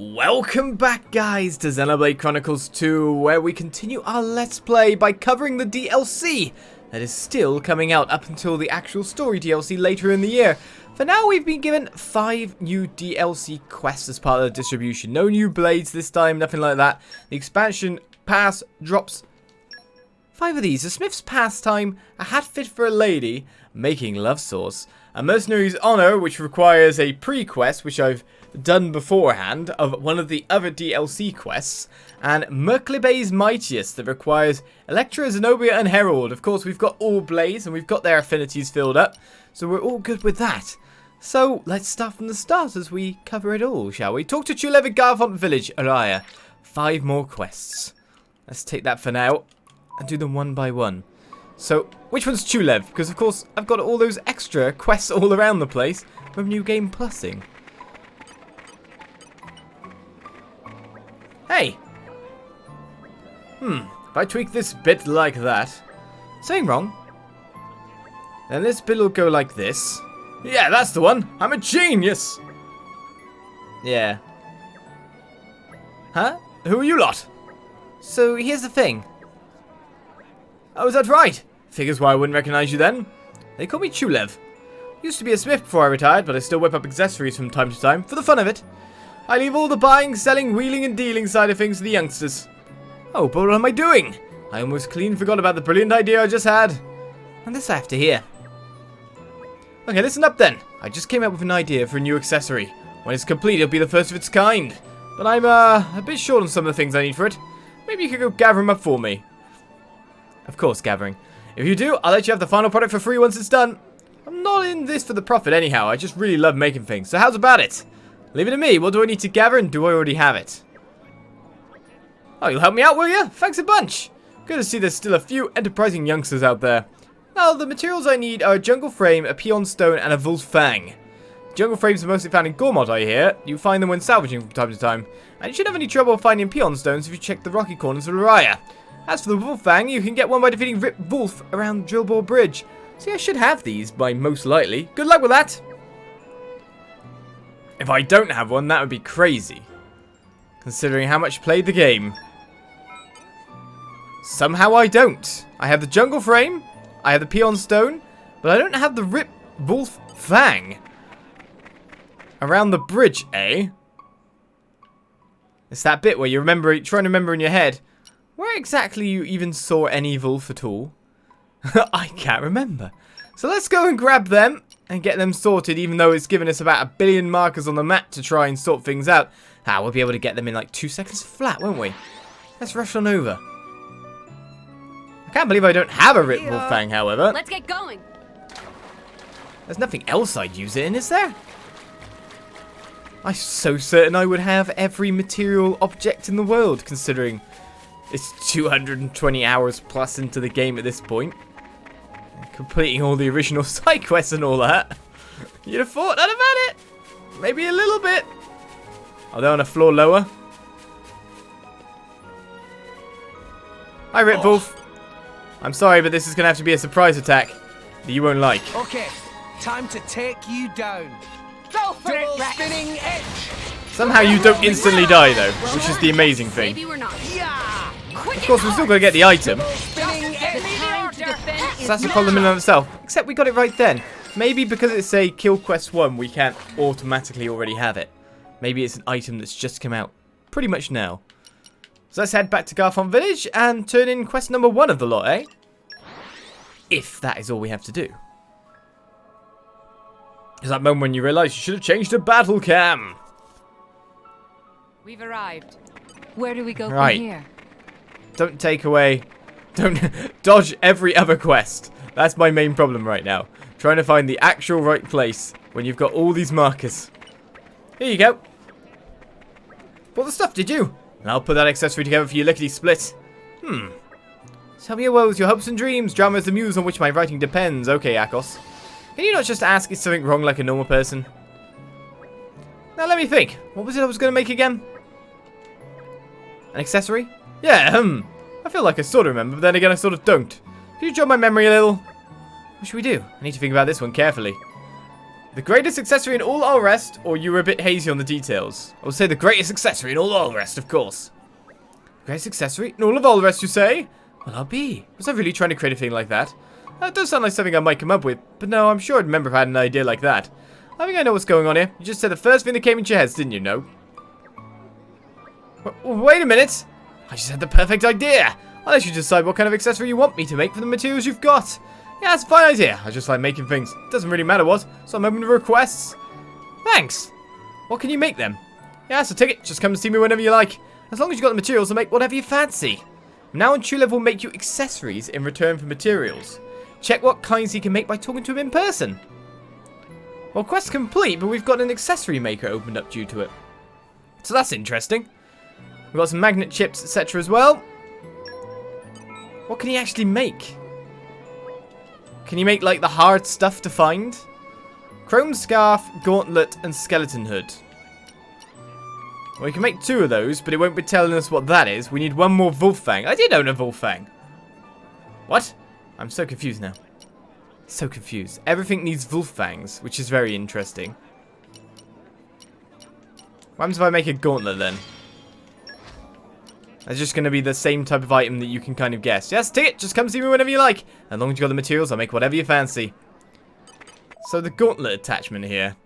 Welcome back, guys, to Xenoblade Chronicles 2, where we continue our Let's Play by covering the DLC that is still coming out up until the actual story DLC later in the year. For now, we've been given 5 new DLC quests as part of the distribution. No new blades this time, nothing like that. The expansion pass drops 5 of these: a smith's pastime, a hat fit for a lady, making love sauce, a mercenary's honor, which requires a pre-quest, which I've done beforehand, of one of the other DLC quests, and Merclibay's Mightiest, that requires Electra, Zenobia, and Herald. Of course, we've got all blades, and we've got their affinities filled up, so we're all good with that. So, let's start from the start as we cover it all, shall we? Talk to Chulev at Garfont Village, Araya. 5 more quests. Let's take that for now, and do them one by one. So, which one's Chulev? Because, of course, I've got all those extra quests all around the place from New Game Plusing. Hey! If I tweak this bit like that... Something wrong? Then this bit will go like this. Yeah, that's the one! I'm a genius! Yeah. Huh? Who are you lot? So, here's the thing. Oh, is that right? Figures why I wouldn't recognize you then. They call me Chulev. Used to be a smith before I retired, but I still whip up accessories from time to time, for the fun of it. I leave all the buying, selling, wheeling and dealing side of things to the youngsters. Oh, but what am I doing? I almost clean forgot about the brilliant idea I just had. And this I have to hear. Okay, listen up then. I just came up with an idea for a new accessory. When it's complete, it'll be the first of its kind. But I'm a bit short on some of the things I need for it. Maybe you could go gather them up for me. Of course, gathering. If you do, I'll let you have the final product for free once it's done. I'm not in this for the profit anyhow. I just really love making things. So how's about it? Leave it to me. What do I need to gather, and do I already have it? Oh, you'll help me out, will you? Thanks a bunch. Good to see there's still a few enterprising youngsters out there. Now, the materials I need are a jungle frame, a peon stone, and a wolf fang. Jungle frames are mostly found in Gormod, I hear. You find them when salvaging from time to time. And you shouldn't have any trouble finding peon stones if you check the rocky corners of Araya. As for the wolf fang, you can get one by defeating Rip Wolf around Drillbore Bridge. See, I should have these by most likely. Good luck with that. If I don't have one, that would be crazy, considering how much I played the game. Somehow I don't. I have the jungle frame, I have the peon stone, but I don't have the Rip Wolf Fang. Around the bridge, eh? It's that bit where you remember, trying to remember in your head, where exactly you even saw any wolf at all. I can't remember. So let's go and grab them and get them sorted, even though it's given us about 1 billion markers on the map to try and sort things out. We'll be able to get them in like 2 seconds flat, won't we? Let's rush on over. I can't believe I don't have a Rip Wolf Fang, however. Let's get going. There's nothing else I'd use it in, is there? I'm so certain I would have every material object in the world, considering it's 220 hours plus into the game at this point. Completing all the original side quests and all that. You'd have thought I'd have had it. Maybe a little bit. Are they on a floor lower? Hi, Rip Wolf. I'm sorry, but this is going to have to be a surprise attack that you won't like. Okay, time to take you down. Go for it, spinning edge. Somehow you don't instantly die, though, which is the amazing thing. Maybe we're not. Yeah. Of course, we're still going to get the item. Spinning edge. So that's a problem in and of itself. Except we got it right then. Maybe because it's a Kill Quest 1, we can't automatically already have it. Maybe it's an item that's just come out pretty much now. So let's head back to Garfont Village and turn in quest number 1 of the lot, eh? If that is all we have to do. It's that moment when you realise you should have changed to battle cam. We've arrived. Where do we go Right. from here? Don't take away... Don't dodge every other quest. That's my main problem right now. Trying to find the actual right place when you've got all these markers. Here you go. Bought the stuff, did you? And I'll put that accessory together for you lickety-split. Tell me your woes, your hopes and dreams. Drama is the muse on which my writing depends. Okay, Akos. Can you not just ask is something wrong like a normal person? Now let me think. What was it I was going to make again? An accessory? Yeah, I feel like I sort of remember, but then again I sort of don't. Can you jog my memory a little? What should we do? I need to think about this one carefully. The greatest accessory in all Alrest, or you were a bit hazy on the details? I would say the greatest accessory in all Alrest, of course. Greatest accessory in all of Alrest, you say? Well, I'll be. Was I really trying to create a thing like that? That does sound like something I might come up with, but no, I'm sure I'd remember if I had an idea like that. I think I know what's going on here. You just said the first thing that came into your heads, didn't you? No. Wait a minute. I just had the perfect idea. I'll let you decide what kind of accessory you want me to make from the materials you've got. Yeah, that's a fine idea. I just like making things. Doesn't really matter what, so I'm open to requests. Thanks. What can you make then? Yeah, that's a ticket. Just come and see me whenever you like. As long as you got the materials, I'll make whatever you fancy. Now on True Love will make you accessories in return for materials. Check what kinds he can make by talking to him in person. Well, quest complete, but we've got an accessory maker opened up due to it. So that's interesting. We've got some magnet chips, etc. as well. What can he actually make? Can you make, like, the hard stuff to find? Chrome scarf, gauntlet, and skeleton hood. Well, we can make 2 of those, but it won't be telling us what that is. We need 1 more Wolffang. I did own a Wolffang. What? I'm so confused now. So confused. Everything needs Wolffangs, which is very interesting. What happens if I make a gauntlet, then? That's just going to be the same type of item that you can kind of guess. Yes, take it. Just come see me whenever you like. As long as you got the materials, I'll make whatever you fancy. So the gauntlet attachment here.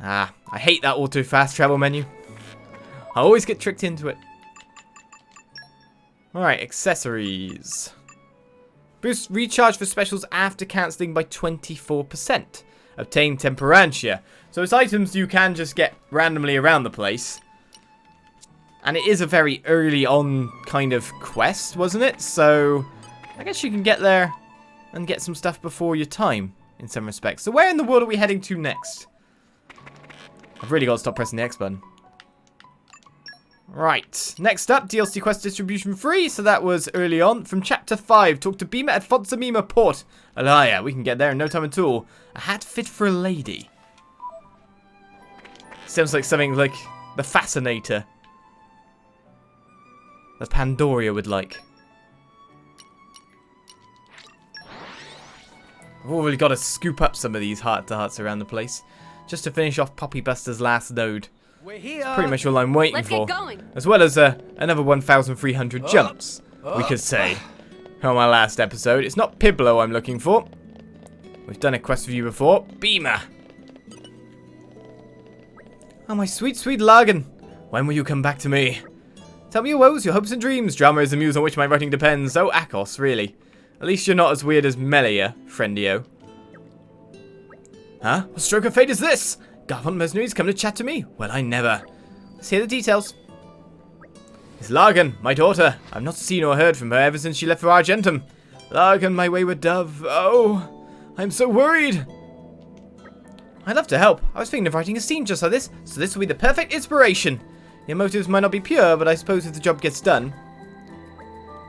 Ah, I hate that auto fast travel menu. I always get tricked into it. Alright, accessories. Boost recharge for specials after cancelling by 24%. Obtain temperantia. So it's items you can just get randomly around the place. And it is a very early on kind of quest, wasn't it? So I guess you can get there and get some stuff before your time in some respects. So where in the world are we heading to next? I've really got to stop pressing the X button. Right. Next up, DLC quest distribution free. So that was early on. From Chapter 5, talk to Beamer at Fonsamima Port. Alaya, we can get there in no time at all. A hat fit for a lady. Sounds like something like the Fascinator. That Pandoria would like. I've already got to scoop up some of these heart-to-hearts around the place. Just to finish off Poppy Buster's last node. We're here. That's pretty much all I'm waiting Let's for. get going. As well as another 1,300 jumps, we could say. On my last episode. It's not Piblo I'm looking for. We've done a quest for you before. Beamer. Oh, my sweet, sweet Lagan. When will you come back to me? Tell me your woes, your hopes and dreams. Drama is the muse on which my writing depends. Oh, Akos, really. At least you're not as weird as Melia, friendio. Huh? What stroke of fate is this? Garfont mercenaries come to chat to me? Well, I never. Let's hear the details. It's Largan, my daughter. I've not seen or heard from her ever since she left for Argentum. Largan, my wayward dove. Oh, I'm so worried. I'd love to help. I was thinking of writing a scene just like this, so this will be the perfect inspiration. Your motives might not be pure, but I suppose if the job gets done.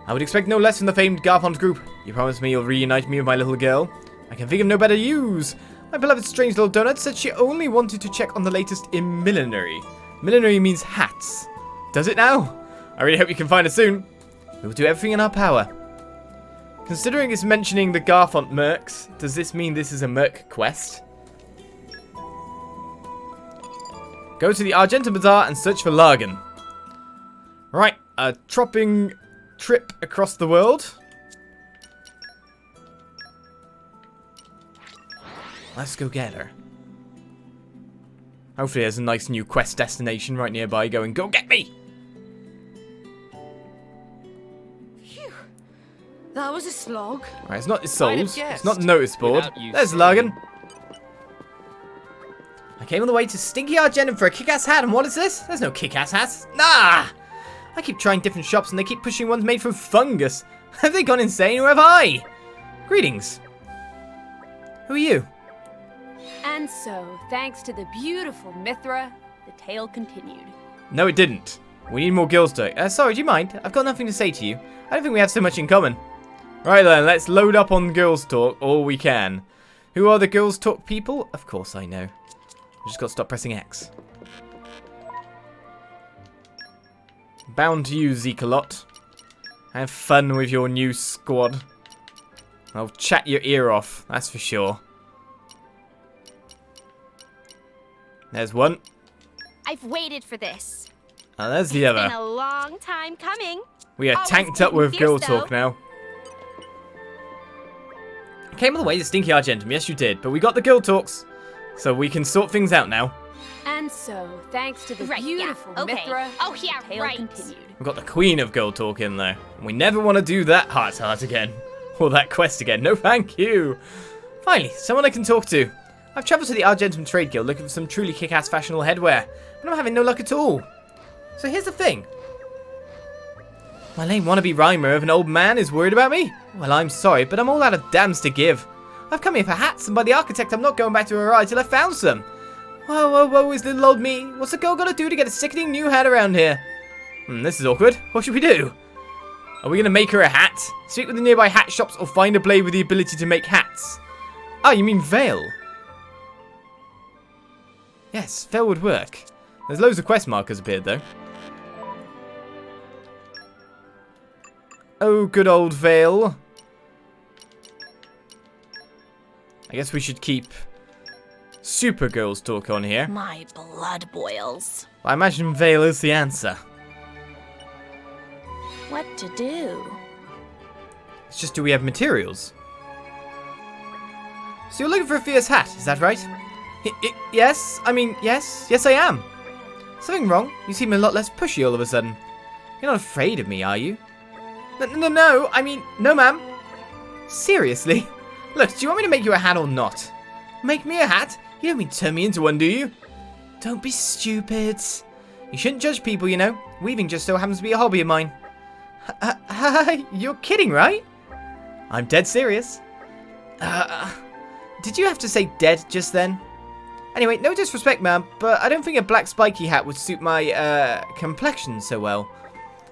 I would expect no less from the famed Garfont group. You promised me you'll reunite me with my little girl. I can think of no better use. My beloved strange little donut said she only wanted to check on the latest in millinery. Millinery means hats. Does it now? I really hope you can find her soon. We will do everything in our power. Considering it's mentioning the Garfont Mercs, does this mean this is a Merc quest? Go to the Argentum Bazaar and search for Largan. Right, a tropping trip across the world. Let's go get her. Hopefully there's a nice new quest destination right nearby going, go get me! Phew. That was a slog. Right, it's not his souls. guessed. It's not the notice board. Without you There's saying. Largan. I came on the way to Stinky Argentum for a kick-ass hat, and what is this? There's no kick-ass hats. Nah! I keep trying different shops, and they keep pushing ones made from fungus. Have they gone insane, or have I? Greetings. Who are you? And so, thanks to the beautiful Mithra, the tale continued. No, it didn't. We need more girls to. Sorry, do you mind? I've got nothing to say to you. I don't think we have so much in common. Right then, let's load up on girls talk all we can. Who are the girls talk people? Of course I know. I just got to stop pressing X. Bound to you, Zekalot. Have fun with your new squad. I'll chat your ear off, that's for sure. There's one. I've waited for this. And there's the It's other. been a long time coming. We are Always tanked up being with fierce, girl though. talk now. Came all the way to Stinky Argentum. Yes, you did. But we got the girl talks. So we can sort things out now. And so, thanks to the Right, beautiful yeah, okay. Mithra, Oh, yeah, the tale right. continued. We've got the queen of girl talk in there. We never want to do that heart again. Or that quest again. No thank you. Finally, someone I can talk to. I've travelled to the Argentum Trade Guild looking for some truly kick-ass fashionable headwear. But I'm having no luck at all. So here's the thing. My lame wannabe rhymer of an old man is worried about me? Well, I'm sorry, but I'm all out of damns to give. I've come here for hats, and by the architect, I'm not going back to her ride till I've found some. Whoa, is little old me. What's a girl got to do to get a sickening new hat around here? This is awkward. What should we do? Are we going to make her a hat? Speak with the nearby hat shops or find a blade with the ability to make hats? Oh, you mean Veil? Yes, Veil would work. There's loads of quest markers appeared, though. Oh, good old Veil. I guess we should keep Supergirl's talk on here. My blood boils. I imagine Veil is the answer. What to do? It's just, do we have materials? So you're looking for a fierce hat, is that right? Yes, I mean, yes I am. Something wrong? You seem a lot less pushy all of a sudden. You're not afraid of me, are you? No, I mean, no ma'am. Seriously? Look, do you want me to make you a hat or not? Make me a hat? You don't mean turn me into one, do you? Don't be stupid. You shouldn't judge people, you know. Weaving just so happens to be a hobby of mine. You're kidding, right? I'm dead serious. Did you have to say dead just then? Anyway, no disrespect, ma'am, but I don't think a black spiky hat would suit my, complexion so well.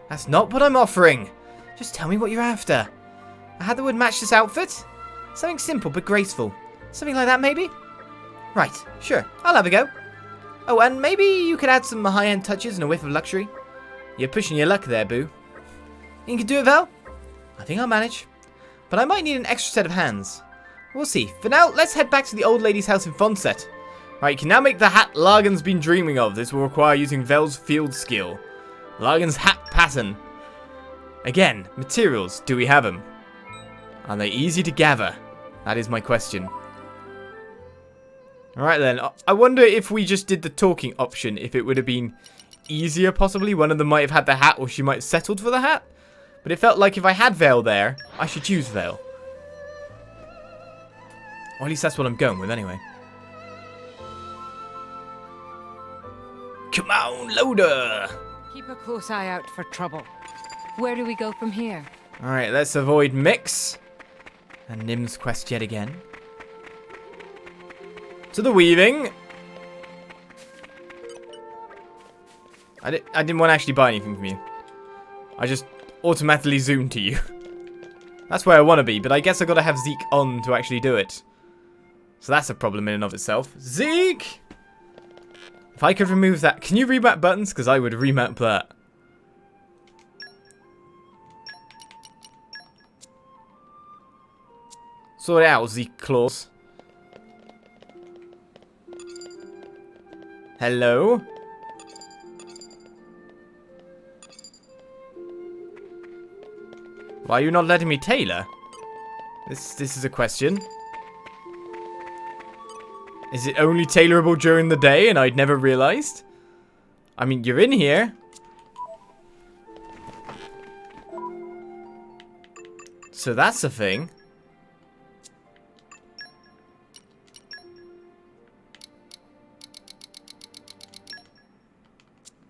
That's not what I'm offering. Just tell me what you're after. A hat that would match this outfit? Something simple but graceful. Something like that, maybe? Right, sure, I'll have a go. Oh, and maybe you could add some high-end touches and a whiff of luxury. You're pushing your luck there, boo. You can do it, Val? I think I'll manage. But I might need an extra set of hands. We'll see. For now, let's head back to the old lady's house in Fonset. Right, you can now make the hat Largan's been dreaming of. This will require using Vel's field skill. Largan's hat pattern. Again, materials. Do we have them? Are they easy to gather? That is my question. Alright then. I wonder if we just did the talking option, if it would have been easier possibly. One of them might have had the hat, or she might have settled for the hat. But it felt like if I had Veil there, I should use Veil. Or at least that's what I'm going with anyway. Come on, loader! Keep a close eye out for trouble. Where do we go from here? Alright, let's avoid Mix. And Nim's quest yet again. To the weaving. I didn't want to actually buy anything from you. I just automatically zoomed to you. That's where I want to be, but I guess I got to have Zeke on to actually do it. So that's a problem in and of itself. Zeke! If I could remove that. Can you remap buttons? Because I would remap that. Sort it out, Zeke Claws. Hello? Why are you not letting me tailor? This is a question. Is it only tailorable during the day and I'd never realized? I mean, you're in here. So that's a thing.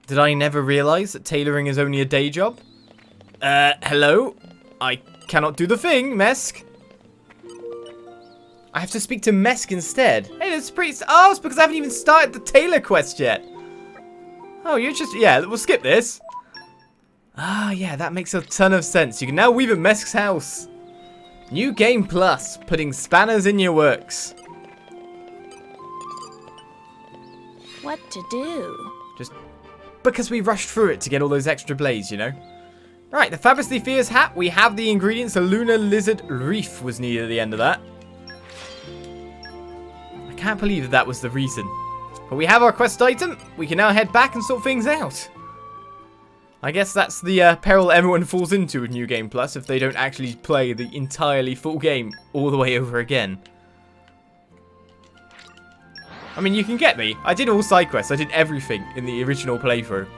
Did I never realize that tailoring is only a day job? Hello? I cannot do the thing, Mesk. I have to speak to Mesk instead. Hey, that's pretty... Oh, it's because I haven't even started the tailor quest yet. Oh, you're just... Yeah, we'll skip this. Ah, yeah, that makes a ton of sense. You can now weave at Mesk's house. New game plus, putting spanners in your works. What to do? Just because we rushed through it to get all those extra blades, you know? Right, the fabulously fierce hat. We have the ingredients. A lunar lizard reef was needed at the end of that. I can't believe that was the reason. But we have our quest item. We can now head back and sort things out. I guess that's the peril everyone falls into with New Game Plus if they don't actually play the entirely full game all the way over again. I mean, you can get me. I did all side quests. I did everything in the original playthrough.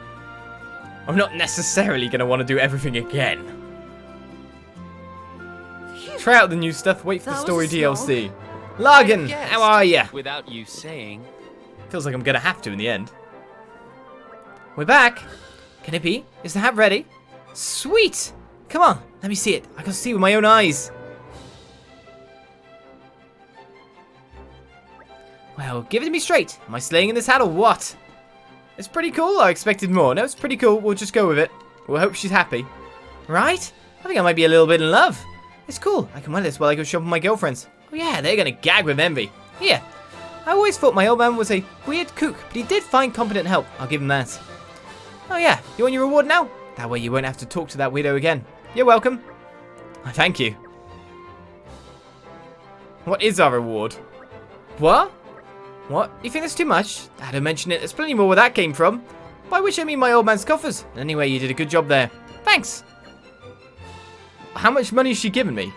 I'm not necessarily going to want to do everything again. Try out the new stuff. Wait for the story DLC. Largan, how are ya? Without you saying. Feels like I'm going to have to in the end. We're back. Can it be? Is the hat ready? Sweet! Come on, let me see it. I can see with my own eyes. Well, give it to me straight. Am I slaying in this hat or what? It's pretty cool. I expected more. No, it's pretty cool. We'll just go with it. We'll hope she's happy. Right? I think I might be a little bit in love. It's cool. I can wear this while I go shopping with my girlfriends. Oh yeah, they're going to gag with envy. Here. I always thought my old man was a weird kook, but he did find competent help. I'll give him that. Oh yeah, you want your reward now? That way you won't have to talk to that weirdo again. You're welcome. Oh, thank you. What is our reward? What? What? You think that's too much? I don't mention it. There's plenty more where that came from. By which I mean my old man's coffers. Anyway, you did a good job there. Thanks. How much money has she given me?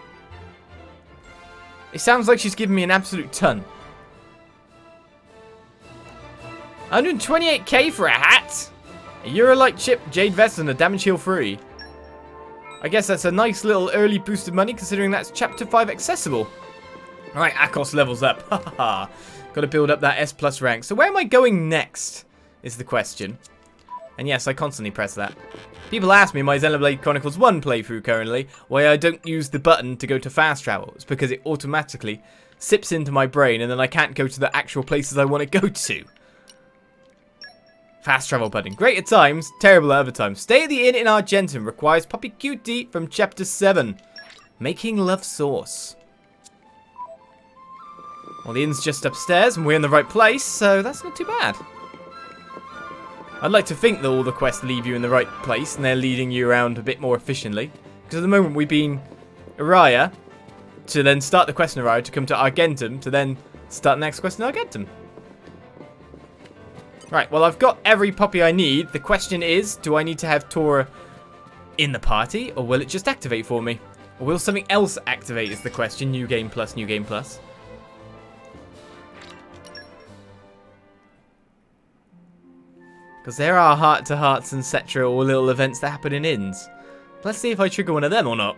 It sounds like she's given me an absolute ton. 128k for a hat? A Eurolight chip, Jade Vest, and a damage heal free. I guess that's a nice little early boost of money considering that's Chapter 5 accessible. Alright, Akos levels up. Haha. Got to build up that S plus rank. So where am I going next? Is the question. And yes, I constantly press that. People ask me in my Xenoblade Chronicles 1 playthrough currently why I don't use the button to go to fast travel. It's because it automatically sips into my brain and then I can't go to the actual places I want to go to. Fast travel button. Great at times, terrible at other times. Stay at the inn in Argentum. Requires Puppy Cutie from Chapter 7. Making love sauce. Well, the inn's just upstairs and we're in the right place, so that's not too bad. I'd like to think that all the quests leave you in the right place and they're leading you around a bit more efficiently. Because at the moment we've been Araya to then start the quest in Araya to come to Argentum to then start the next quest in Argentum. Right, well, I've got every puppy I need. The question is, do I need to have Tora in the party, or will it just activate for me? Or will something else activate is the question. New Game Plus, New Game Plus. Because there are heart-to-hearts, etc., or little events that happen in inns. Let's see if I trigger one of them or not.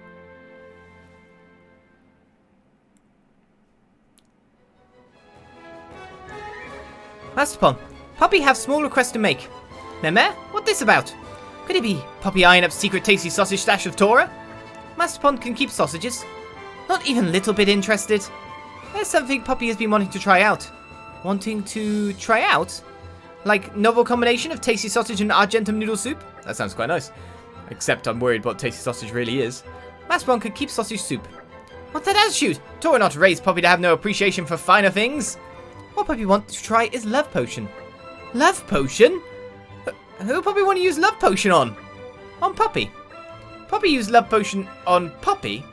Masterpon. Poppy have small request to make. Meme, what this about? Could it be Poppy eyeing up secret tasty sausage stash of Tora? Masterpon can keep sausages. Not even a little bit interested. There's something Poppy has been wanting to try out. Wanting to try out? Like novel combination of tasty sausage and Argentum noodle soup? That sounds quite nice. Except I'm worried what tasty sausage really is. Masterpon could keep sausage soup. What's that attitude? Tora not raised Poppy to have no appreciation for finer things. What Poppy wants to try is love potion. Love potion? Who Poppy want to use love potion on? On Poppy. Poppy use love potion on Poppy?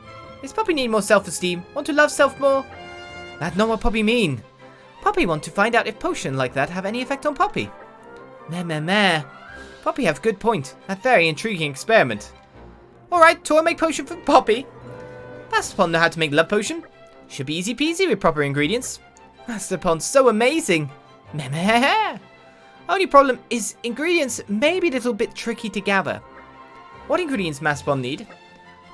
Is Poppy need more self-esteem? Want to love self more? That's not what Poppy mean. Poppy want to find out if potion like that have any effect on Poppy. Meh. Poppy have good point. A very intriguing experiment. Alright, Tora make potion for Poppy. Masterpon know how to make love potion. Should be easy peasy with proper ingredients. Masterpon's so amazing. Meh. Only problem is ingredients may be a little bit tricky to gather. What ingredients Masterpon need?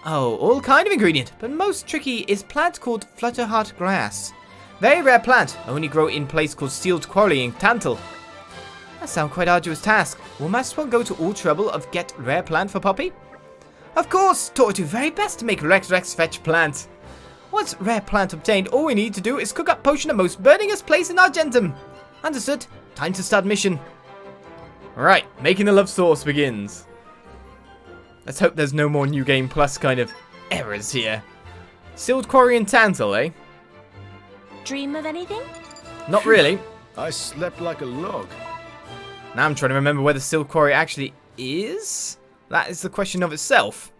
Oh, all kind of ingredient, but most tricky is plant called Flutterheart grass. Very rare plant, only grow in place called sealed quarry in Tantal. That sounds quite arduous task. Will Masterpon go to all trouble of get rare plant for Poppy? Of course, Tora do very best to make Rex fetch plant. Once rare plant obtained, all we need to do is cook up potion at most burningest place in Argentum. Understood. Time to start mission. Right, making the love sauce begins. Let's hope there's no more New Game Plus kind of errors here. Sealed quarry and Tantal, eh? Dream of anything? Not really. I slept like a log. Now I'm trying to remember where the sealed quarry actually is. That is the question of itself.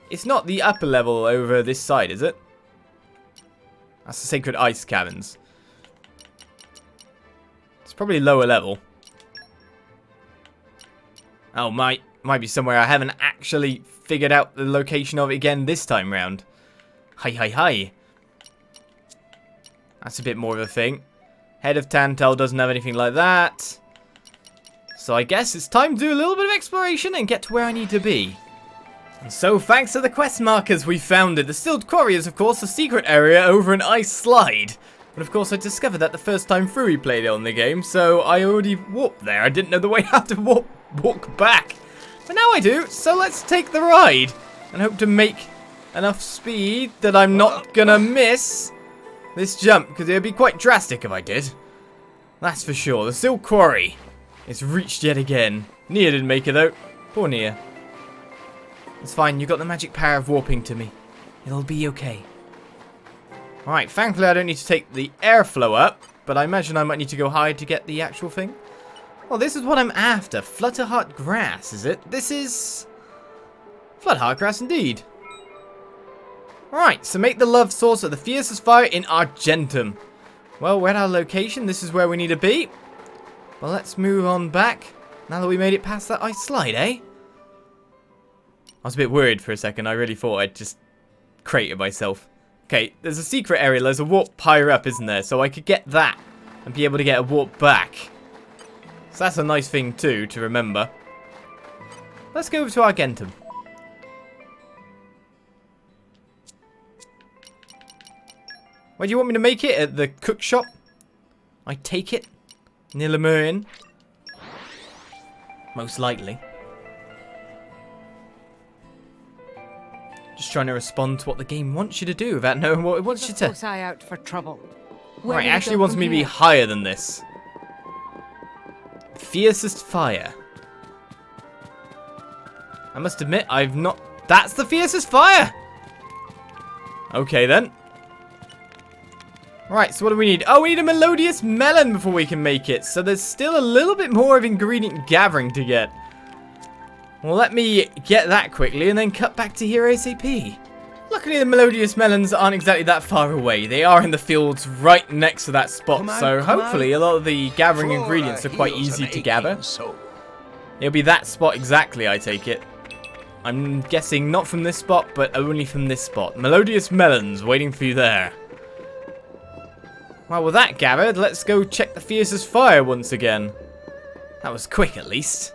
It's not the upper level over this side, is it? That's the Sacred Ice Caverns. probably lower level. Oh, might be somewhere I haven't actually figured out the location of it again this time round. Hi. That's a bit more of a thing. Head of Tantal doesn't have anything like that. So I guess it's time to do a little bit of exploration and get to where I need to be. And so thanks to the quest markers we found it. The Stilled Quarry is of course a secret area over an ice slide. But of course I discovered that the first time through we played it on the game. So I already warped there. I didn't know the way how to walk back. But now I do. So let's take the ride. And hope to make enough speed that I'm not gonna miss this jump. Because it would be quite drastic if I did. That's for sure. The Stilled Quarry. It's reached yet again. Nia didn't make it though. Poor Nia. It's fine, you got the magic power of warping to me. It'll be okay. Alright, thankfully I don't need to take the airflow up, but I imagine I might need to go high to get the actual thing. Well, this is what I'm after. Flutterheart grass, is it? This is Flutterheart grass indeed. Alright, so make the love source of the fiercest fire in Argentum. Well, we're at our location. This is where we need to be. Well, let's move on back. Now that we made it past that ice slide, eh? I was a bit worried for a second. I really thought I'd just crater myself. Okay, there's a secret area. There's a warp higher up, isn't there? So I could get that and be able to get a warp back. So that's a nice thing too to remember. Let's go over to Argentum. Where do you want me to make it? At the cook shop? I take it. Near Lemurian. Most likely. Just trying to respond to what the game wants you to do without knowing what it wants you to. Close eye out for trouble. Right, it actually wants me to be higher than this. Fiercest fire. I must admit, I've not... That's the fiercest fire! Okay, then. Right, so what do we need? Oh, we need a melodious melon before we can make it. So there's still a little bit more of ingredient gathering to get. Well, let me get that quickly and then cut back to here ASAP. Luckily, the melodious melons aren't exactly that far away. They are in the fields right next to that spot. So hopefully a lot of the gathering ingredients are quite easy to gather. It'll be that spot exactly, I take it. I'm guessing not from this spot, but only from this spot. Melodious melons waiting for you there. Well, with that gathered, let's go check the fiercest fire once again. That was quick, at least.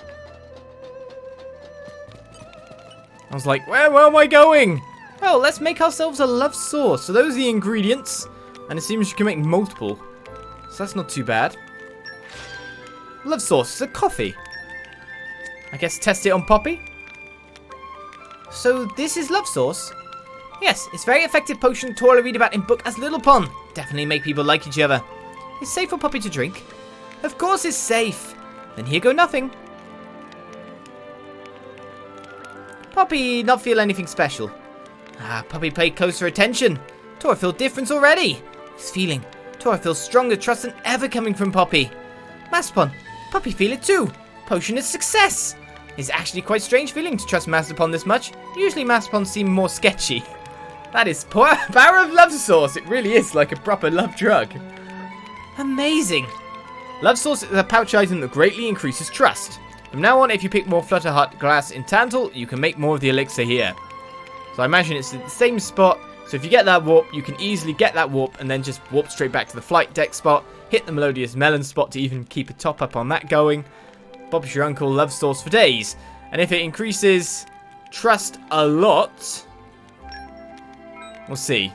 I was like, where am I going? Well, let's make ourselves a love sauce. So those are the ingredients. And it seems you can make multiple. So that's not too bad. Love sauce is a coffee. I guess test it on Poppy. So this is love sauce? Yes, it's very effective potion to all I read about in book as Little Pond. Definitely make people like each other. It's safe for Poppy to drink. Of course it's safe. Then here go nothing. Poppy not feel anything special. Poppy pay closer attention. Tora feel different already. He's feeling. Tora feels stronger trust than ever coming from Poppy. Mastapon, Poppy feel it too. Potion is success. It's actually quite strange feeling to trust Mastapon this much. Usually Mastapon seem more sketchy. That is power of love sauce. It really is like a proper love drug. Amazing. Love sauce is a pouch item that greatly increases trust. From now on, if you pick more Flutterheart glass in Tantal, you can make more of the elixir here. So I imagine it's at the same spot. So if you get that warp, you can easily get that warp and then just warp straight back to the flight deck spot. Hit the Melodious Melon spot to even keep a top up on that going. Bob's your uncle love sauce for days. And if it increases trust a lot, we'll see.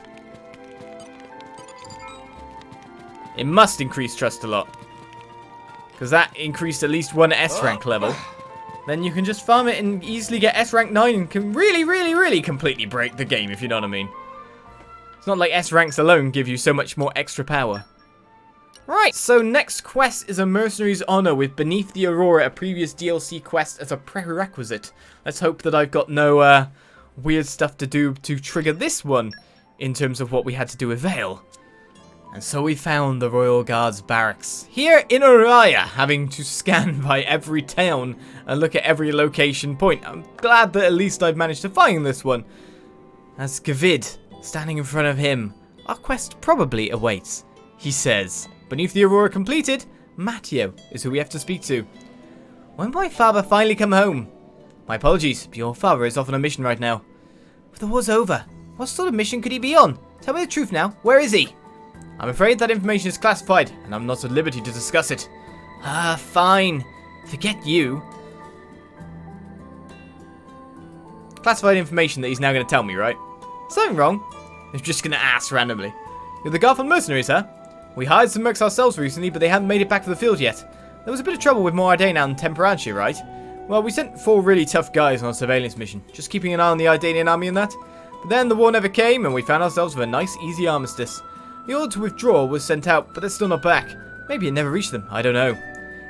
It must increase trust a lot. Because that increased at least one S rank level. Then you can just farm it and easily get S rank 9 and can really completely break the game, if you know what I mean. It's not like S ranks alone give you so much more extra power. Right, so next quest is a Mercenary's Honor with Beneath the Aurora, a previous DLC quest as a prerequisite. Let's hope that I've got no weird stuff to do to trigger this one in terms of what we had to do with Vale. And so we found the Royal Guards barracks here in Araya, having to scan by every town and look at every location point. I'm glad that at least I've managed to find this one. As Gavid, standing in front of him, our quest probably awaits. He says, Beneath the Aurora completed, Matteo is who we have to speak to. When will my father finally come home? My apologies, but your father is off on a mission right now. But the war's over. What sort of mission could he be on? Tell me the truth now. Where is he? I'm afraid that information is classified, and I'm not at liberty to discuss it. Ah, fine. Forget you. Classified information that he's now going to tell me, right? Something wrong? He's just going to ask randomly. You're the guy from Mercenary, sir? We hired some mercs ourselves recently, but they haven't made it back to the field yet. There was a bit of trouble with Moradane out in Temperantia, right? Well, we sent 4 really tough guys on a surveillance mission, just keeping an eye on the Ardanian army and that. But then the war never came, and we found ourselves with a nice, easy armistice. The order to withdraw was sent out, but they're still not back. Maybe it never reached them, I don't know.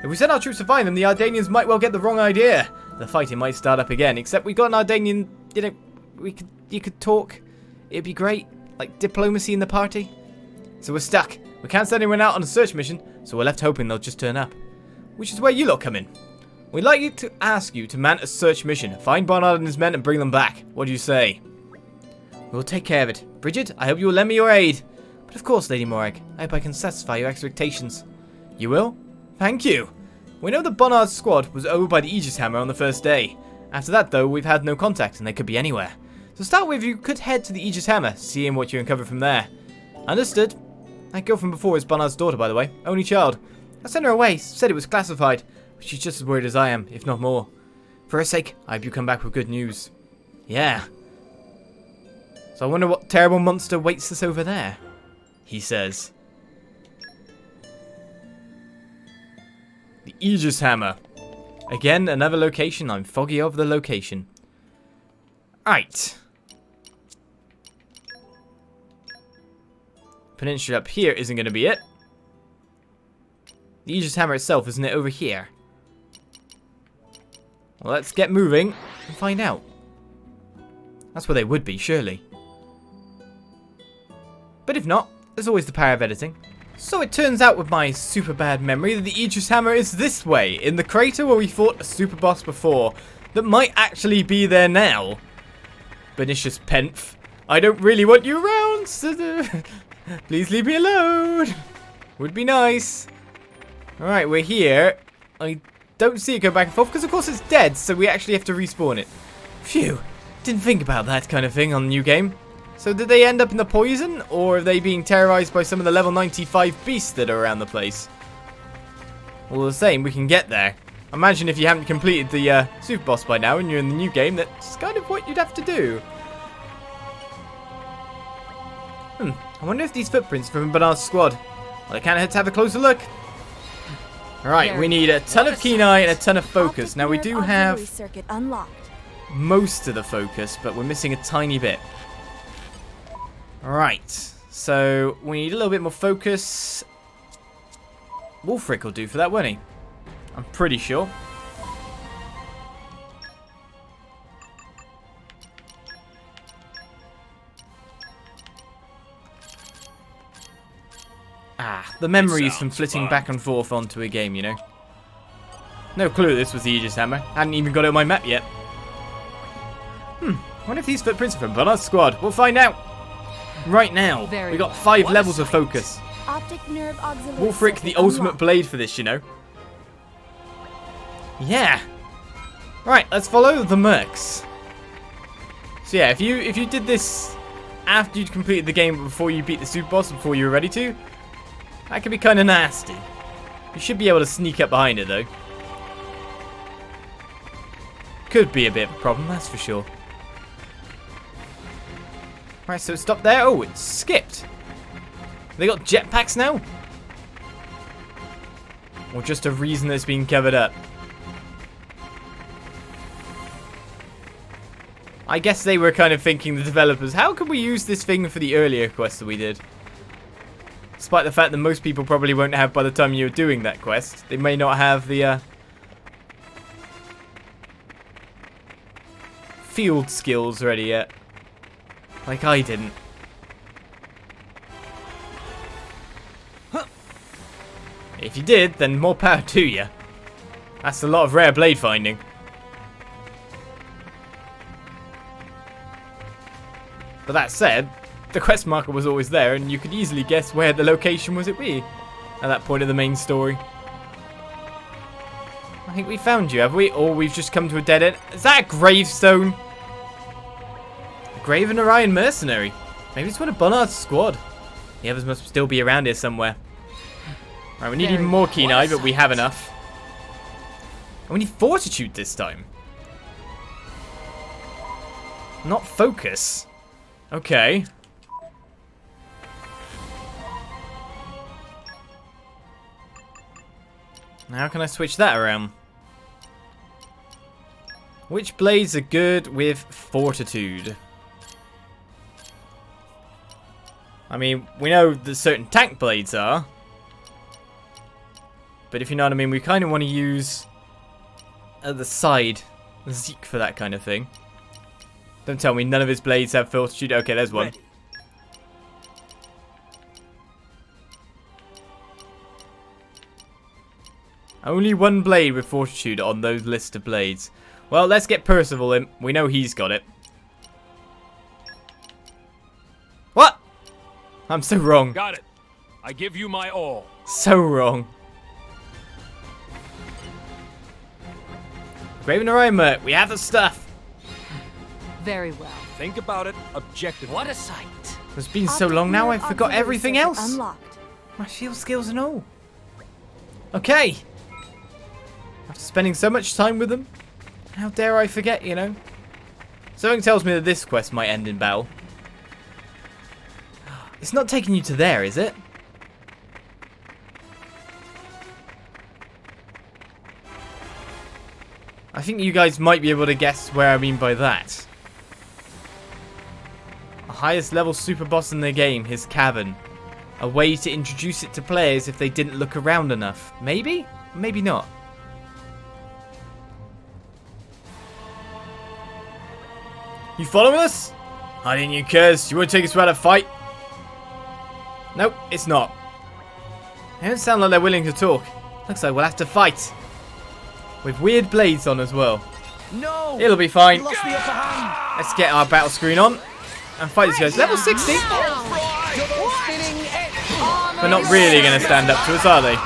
If we send our troops to find them, the Ardanians might well get the wrong idea. The fighting might start up again, except we got an Ardanian, you know, you could talk. It'd be great, like diplomacy in the party. So we're stuck. We can't send anyone out on a search mission, so we're left hoping they'll just turn up. Which is where you lot come in. We'd like you to ask you to man a search mission, find Barnard and his men and bring them back. What do you say? We'll take care of it. Bridget, I hope you will lend me your aid. But of course, Lady Morag, I hope I can satisfy your expectations. You will? Thank you. We know that Barnard's squad was over by the Aegis Hammer on the first day. After that, though, we've had no contact and they could be anywhere. So start with, you could head to the Aegis Hammer, seeing what you uncover from there. Understood. That girl from before is Barnard's daughter, by the way. Only child. I sent her away, said it was classified. But she's just as worried as I am, if not more. For her sake, I hope you come back with good news. Yeah. So I wonder what terrible monster waits us over there, he says. The Aegis Hammer. Again, another location. I'm foggy over the location. Right. Peninsula up here isn't going to be it. The Aegis Hammer itself, isn't it over here? Well, let's get moving and find out. That's where they would be, surely. But if not, there's always the power of editing. So it turns out with my super bad memory that the Aegis Hammer is this way, in the crater where we fought a super boss before, that might actually be there now. Benicious Penf, I don't really want you around, so please leave me alone. Would be nice. Alright, we're here. I don't see it go back and forth because of course it's dead, so we actually have to respawn it. Phew, didn't think about that kind of thing on the new game. So did they end up in the poison, or are they being terrorized by some of the level 95 beasts that are around the place? All the same, we can get there. Imagine if you haven't completed the super boss by now and you're in the new game, that's kind of what you'd have to do. I wonder if these footprints are from Bernard's squad. Well, I can't have a closer look. Alright, we need a ton of keen eye and a ton of focus. Now we do have most of the focus, but we're missing a tiny bit. Alright, so we need a little bit more focus. Wolfric will do for that, won't he? I'm pretty sure. Ah, the memories from flitting back and forth onto a game, you know. No clue this was the Aegis Hammer. Hadn't even got it on my map yet. I wonder if these footprints are from Bernard's squad. We'll find out. Right now, we got 5 levels of focus. Wolfric, the ultimate blade for this, you know. Yeah. Right, let's follow the mercs. So yeah, if you did this after you'd completed the game, but before you beat the super boss, before you were ready to, that could be kind of nasty. You should be able to sneak up behind it though. Could be a bit of a problem, that's for sure. Right, so it stopped there. Oh, it skipped. They got jetpacks now? Or just a reason that's being covered up? I guess they were kind of thinking, the developers, how can we use this thing for the earlier quest that we did? Despite the fact that most people probably won't have by the time you're doing that quest. They may not have the field skills ready yet. Like I didn't. If you did, then more power to you. That's a lot of rare blade finding. But that said, the quest marker was always there and you could easily guess where the location was it be at that point of the main story. I think we found you, have we? Or we've just come to a dead end. Is that a gravestone? A grave and Orion Mercenary. Maybe it's one of Bonnard's squad. The others must still be around here somewhere. Right, we need even more keen eye, but we have enough. And we need fortitude this time. Not focus. Okay. Now how can I switch that around? Which blades are good with fortitude? I mean, we know that certain tank blades are. But if you know what I mean, we kind of want to use the side Zeke for that kind of thing. Don't tell me none of his blades have fortitude. Okay, there's one. Ready. Only one blade with fortitude on those list of blades. Well, let's get Percival in. We know he's got it. What? I'm so wrong. Got it. I give you my all. So wrong. Graven Orion Merc, we have the stuff. Very well. Think about it objectively. What a sight. It's been so long now, I forgot everything else. Unlocked. My shield skills and all. Okay. After spending so much time with them, how dare I forget, you know? Something tells me that this quest might end in battle. It's not taking you to there, is it? I think you guys might be able to guess where I mean by that. The highest level super boss in the game, his cavern. A way to introduce it to players if they didn't look around enough. Maybe? Maybe not. You following us? Hiding you curs. You won't take us without a fight? Nope, it's not. They don't sound like they're willing to talk. Looks like we'll have to fight. With weird blades on as well. No! It'll be fine. Lost the upper hand. Let's get our battle screen on and fight these guys. Level 60. Double spinning edge. They're not really going to stand up to us, are they?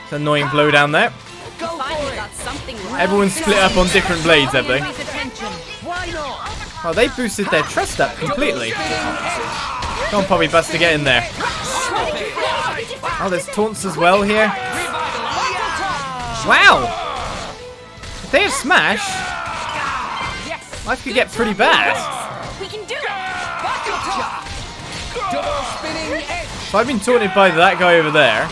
It's an annoying blow down there. Finally got something right. Everyone's split up on different blades, have they? Why not? Oh, they boosted their trust up completely. Come on, Poppy Buster, get in there. Oh, there's taunts as well here. Wow! If they have smash, life could get pretty bad. We can do it. Double spinning edge. So I've been taunted by that guy over there.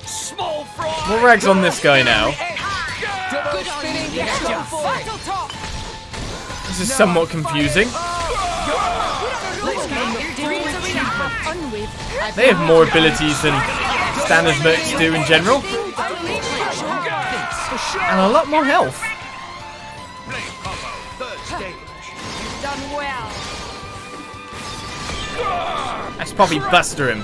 Small fry. More rags on this guy now. Double spinning edge. Go for it. This is somewhat confusing. They have more abilities than standard mercs do in general. And a lot more health. Done well. Let's probably buster him.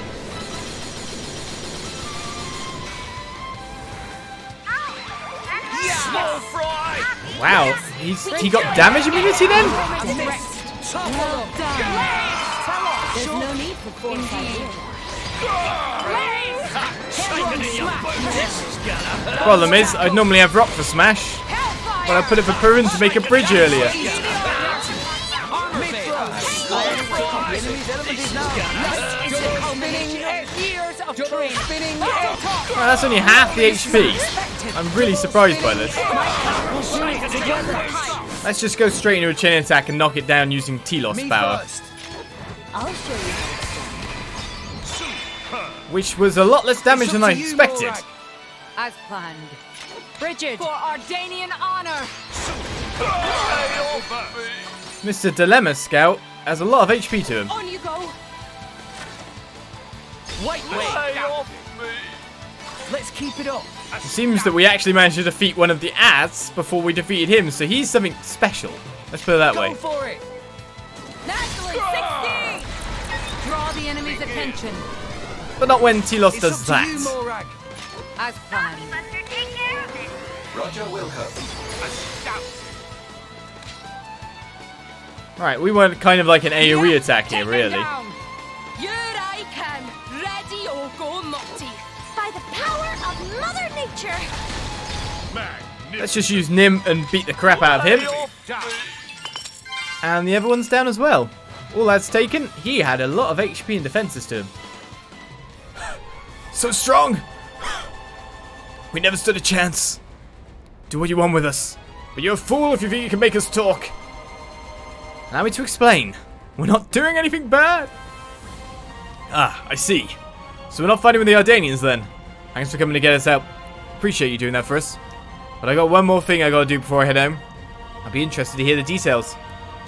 Small fry. Wow, he got damage immunity then? There's no need for foresight here. Problem is, I'd normally have rock for smash, but I put it for Purin to make a bridge earlier. Well, that's only half the HP. I'm really surprised by this. Let's just go straight into a chain attack and knock it down using Telos power. I'll show you. Which was a lot less damage than I expected. As planned. Bridget! For Ardanian honor. Mr. Dilemma Scout has a lot of HP to him. On you go. Wait. Let's keep it up. It seems that we actually managed to defeat one of the ads before we defeated him, so he's something special. Let's put it that way. Go for it. Naturally 60. Draw the enemy's attention. But not when Telos It's does up to you, that. Morag. As planned. Roger, Wilco. Alright, we went kind of like an AoE attack here, really. By the nature. Let's just use Nim and beat the crap out of him. And the other one's down as well. All that's taken, he had a lot of HP and defenses to him. So strong! We never stood a chance. Do what you want with us. But you're a fool if you think you can make us talk. Allow me to explain. We're not doing anything bad. Ah, I see. So we're not fighting with the Ardanians then. Thanks for coming to get us out. Appreciate you doing that for us. But I got one more thing I gotta do before I head home. I'll be interested to hear the details.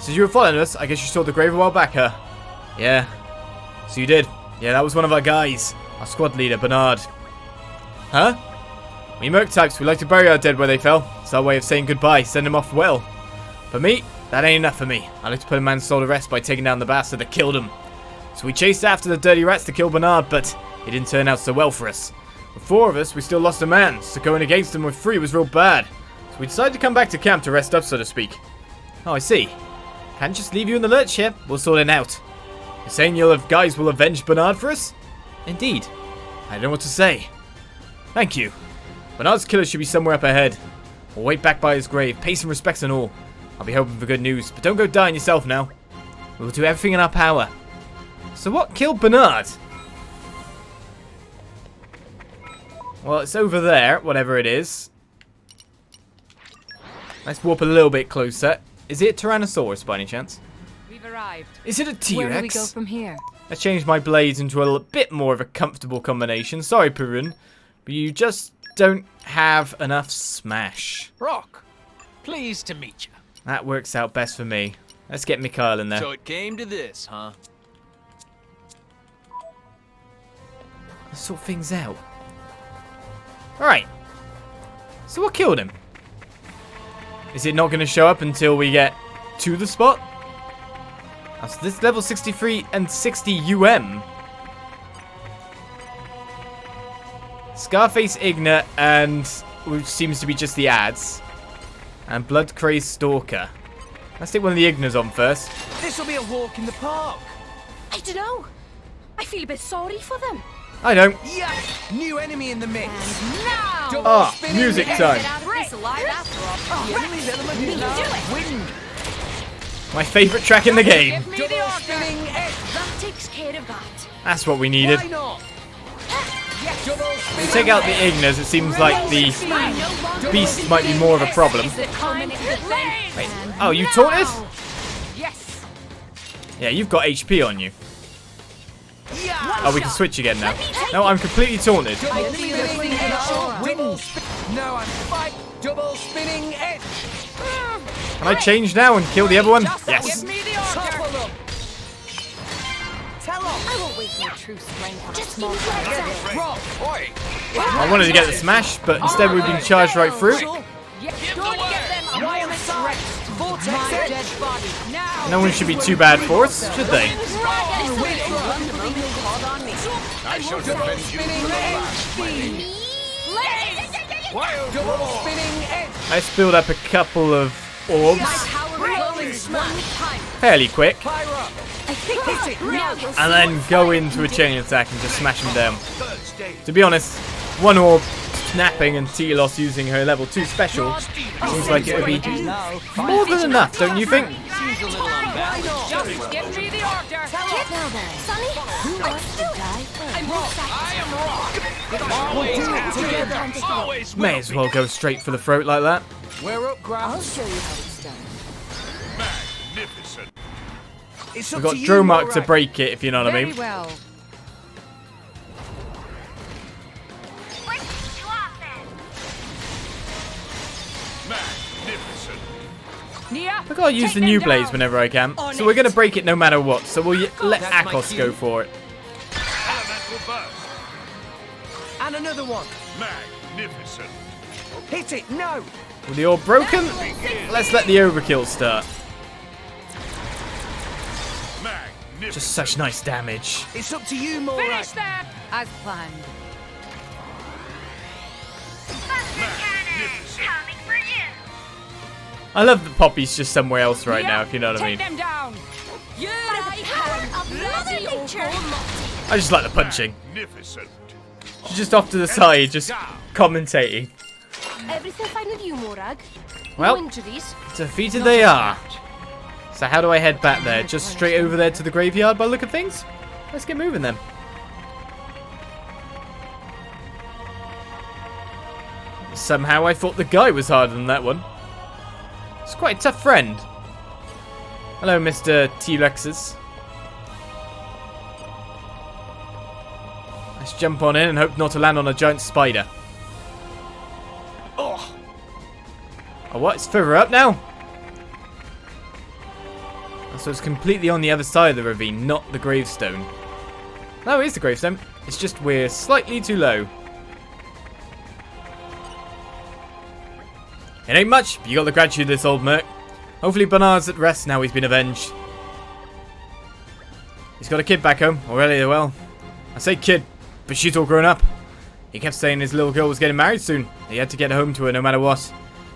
Since you were following us, I guess you saw the grave a while back, huh? Yeah. So you did. Yeah, that was one of our guys. Our squad leader, Bernard. Huh? We merc types, we like to bury our dead where they fell. It's our way of saying goodbye, send them off well. For me, that ain't enough for me. I like to put a man's soul to rest by taking down the bastard that killed him. So we chased after the dirty rats to kill Bernard, but it didn't turn out so well for us. With 4 of us, we still lost a man, so going against them with 3 was real bad. So we decided to come back to camp to rest up, so to speak. Oh, I see. Can't just leave you in the lurch here. We'll sort it out. You're saying you'll have guys will avenge Bernard for us? Indeed. I don't know what to say. Thank you. Bernard's killer should be somewhere up ahead. We'll wait back by his grave, pay some respects and all. I'll be hoping for good news, but don't go dying yourself now. We'll do everything in our power. So what killed Bernard? Well, it's over there, whatever it is. Let's warp a little bit closer. Is it a Tyrannosaurus by any chance? We've arrived. Is it a T-Rex? Where do we go from here? Let's change my blades into a bit more of a comfortable combination. Sorry, Perun, but you just don't have enough smash. Rock, pleased to meet you. That works out best for me. Let's get Mikhail in there. So it came to this, huh? Let's sort things out. Alright. So what killed him? Is it not going to show up until we get to the spot? Oh, so this level 63 and 60 UM. Scarface Igna and which seems to be just the ads. And Blood Crazed Stalker. Let's take one of the Ignas on first. This'll be a walk in the park. I don't know. I feel a bit sorry for them. I don't. Yeah, new enemy in the mix. Now! Double Ah, spinning music edge. time. Out of this alive after all. The enemy's element is You now do it. wind. My favourite track in the game. Double spinning edge. That takes care of that. That's what we needed. Why not? Yes. Double We spinning take out the edge. Ignas, it seems like the beast might be more of a problem. Wait, oh, you taunted? Yes. Yeah, you've got HP on you. Yeah. Oh, we can switch again now. No, I'm completely taunted. Double spinning edge. Wind. Now I'm fight. Double spinning edge. Can I change now and kill the other one? Yes. Give me the order. Tell off. I won't waste my true strength on a small fight. Rock. Oi. I wanted to get the smash, but instead we've been charged right through. Don't give them a moment's rest. Vortex edge. Body. Now. No one should be too bad for us, should they? I shall defend you to the last, my lady. Double spinning edge. Let's build up a couple of orbs fairly quick, Fire up. Hit it. and then go into a chain attack and just smash them down. To be honest, one orb snapping and Telos using her level 2 special seems like it would be more than enough, don't you think? Just give me the order. Now then, Sonny, who wants to die first? I am rock. Always May as well go straight for the throat like that. We're up, I'll ground. show you how it's done. Magnificent. It's We've up got to you, Dromark to Morak. break it, if you know what I Very mean. well. Magnificent. Nia, I've got to use the new blades whenever I can, so we're going to break it no matter what, so we'll let That's my Akos cue. go for it. Elemental burst. And another one. Magnificent. Hit it. No. With the orb broken, let's let the overkill start. Magnificent. Just such nice damage. It's up to you, Morak. finish that as planned. Magnificent. I love that Poppy's just somewhere else right now, if you know what I Take mean. them down. You By the power of Mother Nature. I just like the punching. Magnificent. She's just off to the side, just commentating. Everything fine with you, Morag? Well, No injuries? defeated they are. So how do I head back there? Just straight over there to the graveyard by the look of things? Let's get moving then. Somehow I thought the guy was harder than that one. It's quite a tough friend. Hello, Mr. T-Rexes. Let's jump on in and hope not to land on a giant spider. Oh, what? It's further up now? So it's completely on the other side of the ravine, not the gravestone. No, it is the gravestone. It's just we're slightly too low. It ain't much, but you got the gratitude of this old merc. Hopefully Bernard's at rest now he's been avenged. He's got a kid back home, already well. I say kid, but she's all grown up. He kept saying his little girl was getting married soon. He had to get home to her no matter what.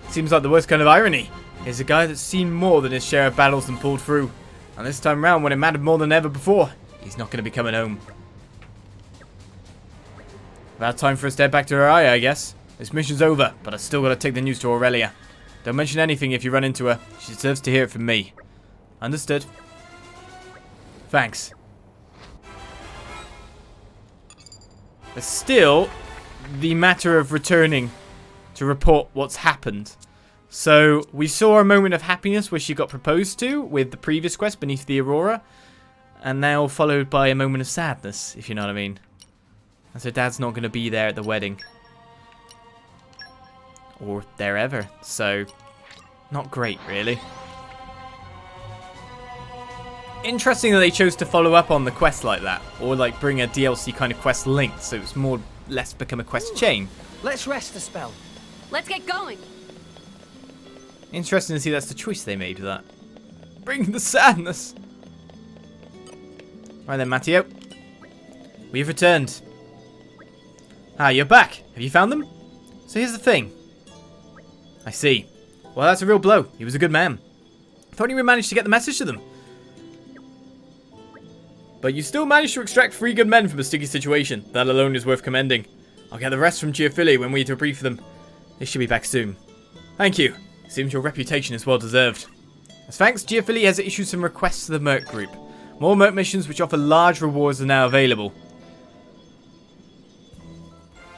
Seems like the worst kind of irony. He's a guy that's seen more than his share of battles and pulled through. And this time round, when it mattered more than ever before, he's not going to be coming home. About time for us to head back to Araya, I guess. This mission's over, but I still got to take the news to Aurelia. Don't mention anything if you run into her. She deserves to hear it from me. Understood. Thanks. But still, the matter of returning to report what's happened. So, we saw a moment of happiness where she got proposed to with the previous quest beneath the Aurora. And now followed by a moment of sadness, if you know what I mean. And so Dad's not going to be there at the wedding. Or there ever. So, not great, really. Interesting that they chose to follow up on the quest like that. Or like bring a DLC kind of quest link. So it's more or less become a quest chain. Let's rest a spell. Let's get going. Interesting to see that's the choice they made with that. Bring the sadness. Right then, Matteo. We've returned. Ah, you're back. Have you found them? So here's the thing. I see. Well, that's a real blow. He was a good man. Thought he would manage to get the message to them. But you still managed to extract 3 good men from a sticky situation. That alone is worth commending. I'll get the rest from Giafili when we debrief them. They should be back soon. Thank you. Seems your reputation is well deserved. As thanks, Giafili has issued some requests to the Merc group. More Merc missions which offer large rewards are now available.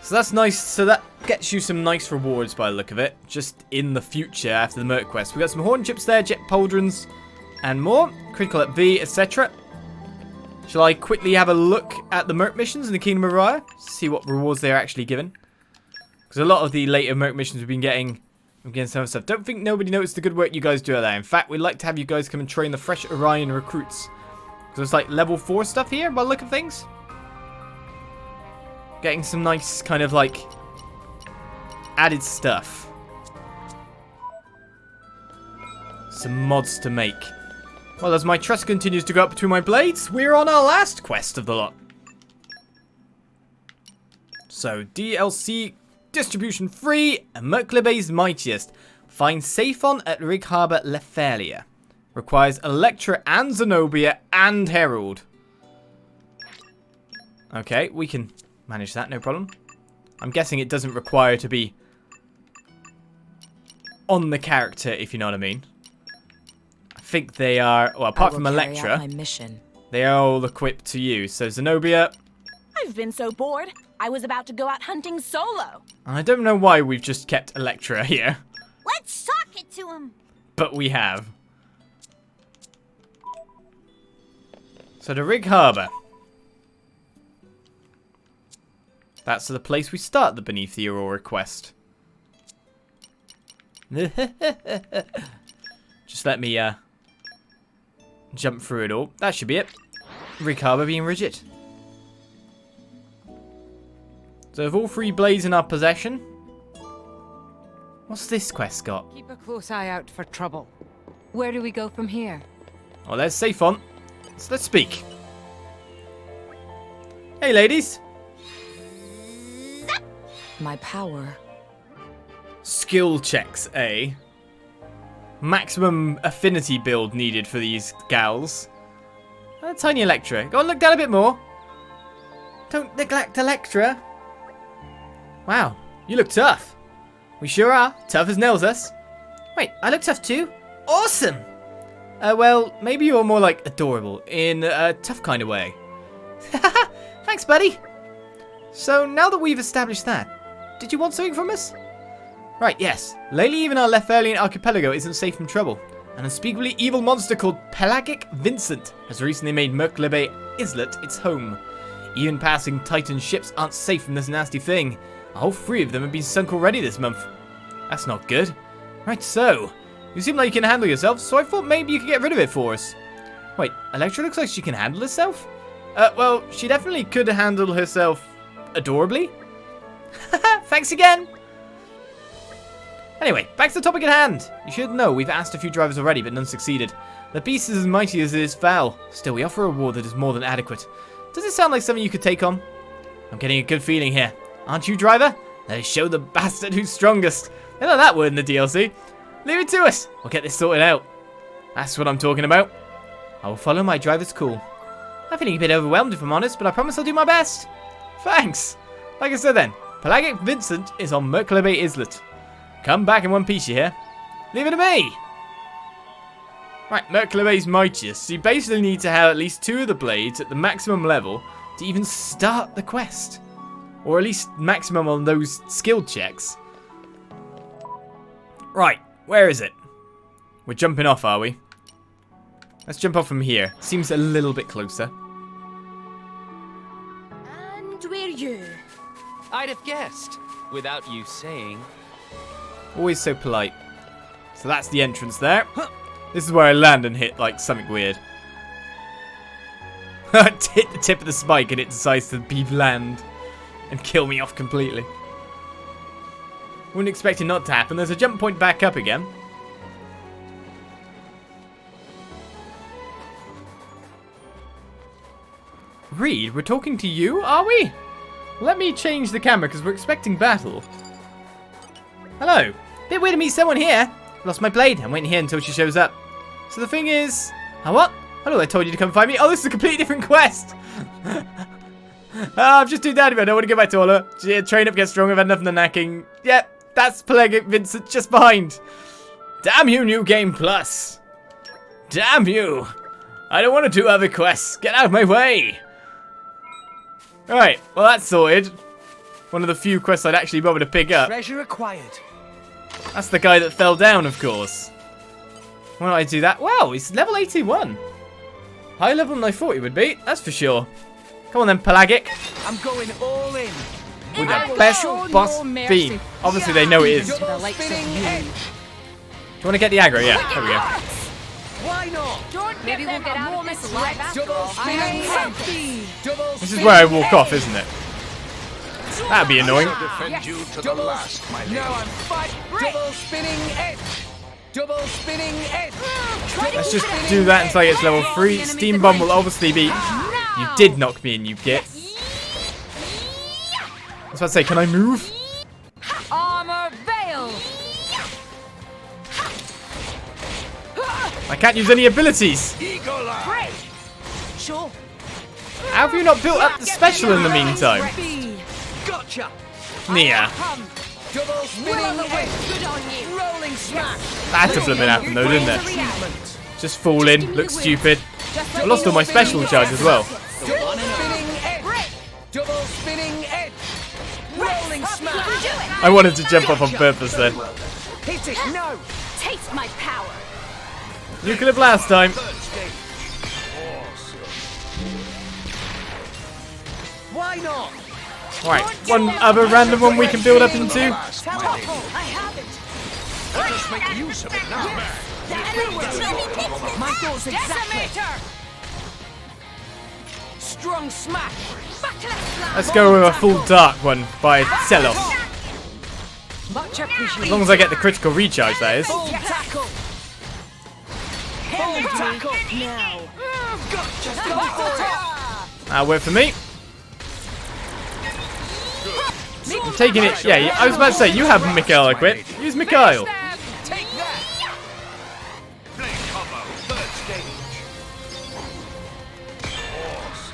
So that's nice. So that gets you some nice rewards by the look of it. Just in the future after the Merc quest. We got some horn chips there, jet pauldrons, and more. Critical at V, etc. Shall I quickly have a look at the Merc missions in the Kingdom of Raya? See what rewards they are actually given. Because a lot of the later Merc missions we've been getting some other stuff. Don't think nobody noticed the good work you guys do out there. In fact, we'd like to have you guys come and train the fresh Orion recruits. Because it's like level 4 stuff here by the look of things. Getting some nice kind of like added stuff. Some mods to make. Well, as my trust continues to go up between my blades, we're on our last quest of the lot. So, DLC distribution free, Merclibay's Mightiest. Find Saphon at Rig Harbour, Lefalia. Requires Electra and Zenobia and Herald. Okay, we can manage that, no problem. I'm guessing it doesn't require to be on the character, if you know what I mean. I think they are, well, apart from Electra, my mission. they are all equipped to use. So Zenobia, I've been so bored. I was about to go out hunting solo. I don't know why we've just kept Electra here, Let's sock it to him. but we have. So the Rig Harbour. That's the place we start the Beneath the Aurora quest. Just let me jump through it all. That should be it. Rig Harbour being rigid. So with all 3 blades in our possession, what's this quest got? Keep a close eye out for trouble. Where do we go from here? Oh, there's Saphon. So let's speak. Hey, ladies. My power. Skill checks, eh? Maximum affinity build needed for these gals. Tiny Electra. Go on, look down a bit more. Don't neglect Electra. Wow. You look tough. We sure are. Tough as nails us. Wait, I look tough too? Awesome! Well, maybe you're more like adorable, in a tough kind of way. Thanks, buddy. So, now that we've established that, did you want something from us? Right, yes. Lately, even our Leferian archipelago isn't safe from trouble. An unspeakably evil monster called Pelagic Vincent has recently made Merclibay Islet its home. Even passing Titan ships aren't safe from this nasty thing. A whole 3 of them have been sunk already this month. That's not good. Right, so... You seem like you can handle yourself, so I thought maybe you could get rid of it for us. Wait, Electra looks like she can handle herself? Well, she definitely could handle herself adorably. Thanks again! Anyway, back to the topic at hand. You should know we've asked a few drivers already, but none succeeded. The beast is as mighty as it is foul. Still, we offer a reward that is more than adequate. Does it sound like something you could take on? I'm getting a good feeling here. Aren't you, driver? Let us show the bastard who's strongest. They know that word in the DLC. Leave it to us. We'll get this sorted out. That's what I'm talking about. I will follow my driver's call. I'm feeling a bit overwhelmed if I'm honest, but I promise I'll do my best. Thanks. Like I said then, Pelagic Vincent is on Merclibay Islet. Come back in one piece, you hear? Leave it to me. Right, Merclibay's Mightiest. So you basically need to have at least 2 of the blades at the maximum level to even start the quest. Or at least maximum on those skill checks. Right, where is it? We're jumping off, are we? Let's jump off from here. Seems a little bit closer. And where you? I'd have guessed, without you saying. Always so polite. So that's the entrance there. This is where I land and hit like something weird. Hit the tip of the spike and it decides to be land and kill me off completely. Wouldn't expect it not to happen. There's a jump point back up again. Reed, we're talking to you, are we? Let me change the camera because we're expecting battle. Hello. Bit weird to meet someone here. Lost my blade. I'm waiting here until she shows up. So the thing is... what? Hello, I told you to come find me. Oh, this is a completely different quest. I'm just too down. I don't want to go back to Ola. Yeah, train up, get stronger. I've had enough of the knacking. Yep, that's Pelagic Vincent just behind. Damn you, New Game Plus. Damn you. I don't want to do other quests. Get out of my way. Alright, well that's sorted. One of the few quests I'd actually bother to pick up. Treasure acquired. That's the guy that fell down, of course. Why don't I do that? Wow, he's level 81. Higher level than I thought he would be, that's for sure. Come on then, Pelagic. I'm going all in. With the best boss theme. Obviously they know it is. Do you Double spinning edge. want to get the aggro? Yeah, there we go. Why not? Maybe we'll get out of this alive after Double all. spinning edge. Double This is where I walk off, isn't it? That'd be annoying. Defend you to the Double. last, my lady. Now I'm fighting. Double spinning edge. Double spinning edge. Let's just do that until I get to level 3. Steam Bomb will obviously be... You did knock me in, you git. I was about to say, can I move? Armor Veil. I can't use any abilities. Eagle Eye. Sure. How have you not built up the special in the meantime? Gotcha. Nia. Double spinning edge. Good on you. Rolling smash. That had to flip it happen though, didn't it? Just fall in, look stupid. I lost all my special charge as well. Double spinning edge. Double spinning edge. Rolling smash. I wanted to jump off on purpose then. Hit it. No. Taste my power. Nuclear blast time. Third stage. Why not? Right, one other random one we can build up into. Last, my lady. I have it. Let us make use of it now. My thoughts exactly. Strong smash. Let's go with a full dark one by Selos. Much appreciated. As long as I get the critical recharge, that is. Full tackle. Full tackle. Now. Gotcha. Go for it. That'll work for me. I'm taking it. Yeah, I was about to say, you have Mikhail equipped. Use Mikhail. Take that. Blade combo. Third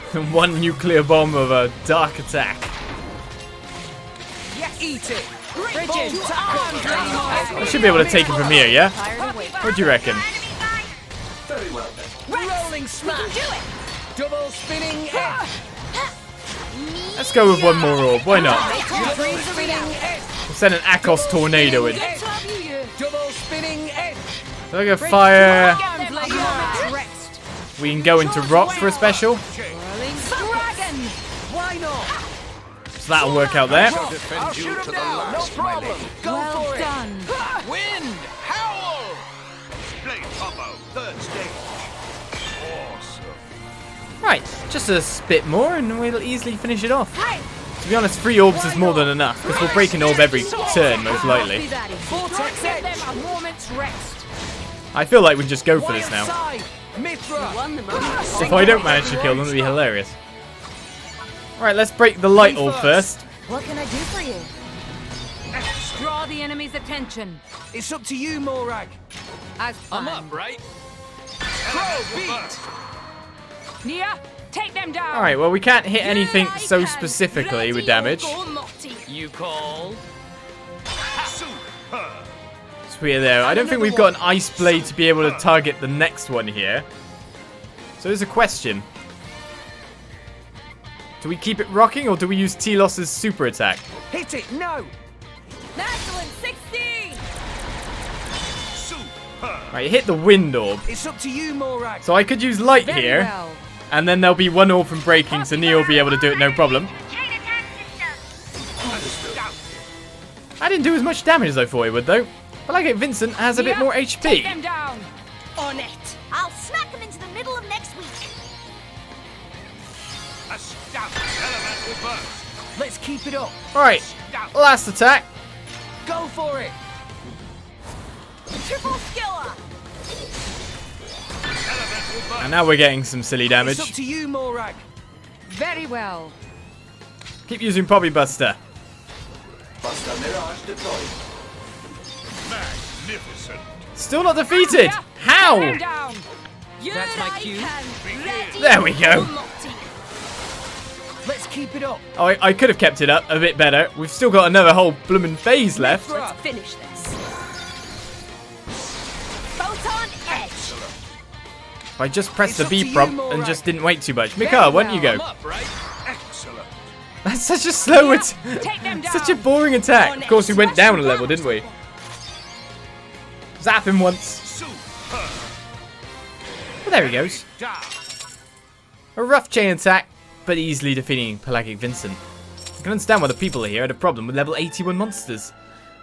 stage. And one nuclear bomb of a dark attack. Yes, eat it. Bridget, to arms, Lady Morgan. I should be able to take him from here, yeah? What do you reckon? Rolling smash. Do it. Double spinning edge. Let's go with one more orb. Why not? Double spinning edge. We'll send an Akos tornado in. Double spinning edge. So I go fire. Arms, Lady Morgan. Rest. We can go into rock for a special. Dragon. Why not? So that'll work out there. I'll defend you to the last, my lady. Go Well for it. done. Wind, howl! Blade combo, third stage. Awesome. Right, just a bit more and we'll easily finish it off. To be honest, 3 orbs is more than enough, because we'll break an orb every turn, most likely. Vortex Give edge. them a moment's rest. I feel like we can just go for Wild this now. side. Mithra. Won the moment. If I don't manage to kill them, it'll be hilarious. Right, let's break the light orb first. What can I do for you? Draw the enemy's attention. It's up to you, Morag. As planned. right? Pro beat. Nia, take them down. Alright, well we can't hit anything so specifically with damage. You call? Super. Sweet there. I don't think we've got an ice blade to be able to target the next one here. So there's a question. Do we keep it rocking or do we use Telos's super attack? Hit it. No. Natural 60. Super. Right, hit the wind orb. It's up to you, Morag. So I could use light Very here, well. and then there'll be 1 orb from breaking, so Neil will be able to do it no problem. I didn't do as much damage as I thought he would though. But like it, Vincent has a bit Nia, more Take HP. them down. On it. I'll smack him into the middle of next week. A stout elemental burst. Let's keep it up. Alright, last attack. Go for it. Triple skiller. Elemental burst. And now we're getting some silly damage. It's up to you, Morag. Very well. Keep using Poppy Buster. Magnificent. Still not defeated. Nia, How? take them down. That's my cue. There we go. Let's keep it up. Oh, I could have kept it up a bit better. We've still got another whole bloomin' phase left. Mithra. Finish this. Photon edge. I just pressed the It's up B to you, prompt and Morag. just didn't wait too much. Mika, why don't you go? I'm up, right? Excellent. That's such a slow Nia, attack. take them down. Such a boring attack. Of course, we went down a level, didn't we? Zap him once. Super. Well, there he goes. Down. A rough chain attack, but easily defeating Pelagic Vincent. I can understand why the people here had a problem with level 81 monsters.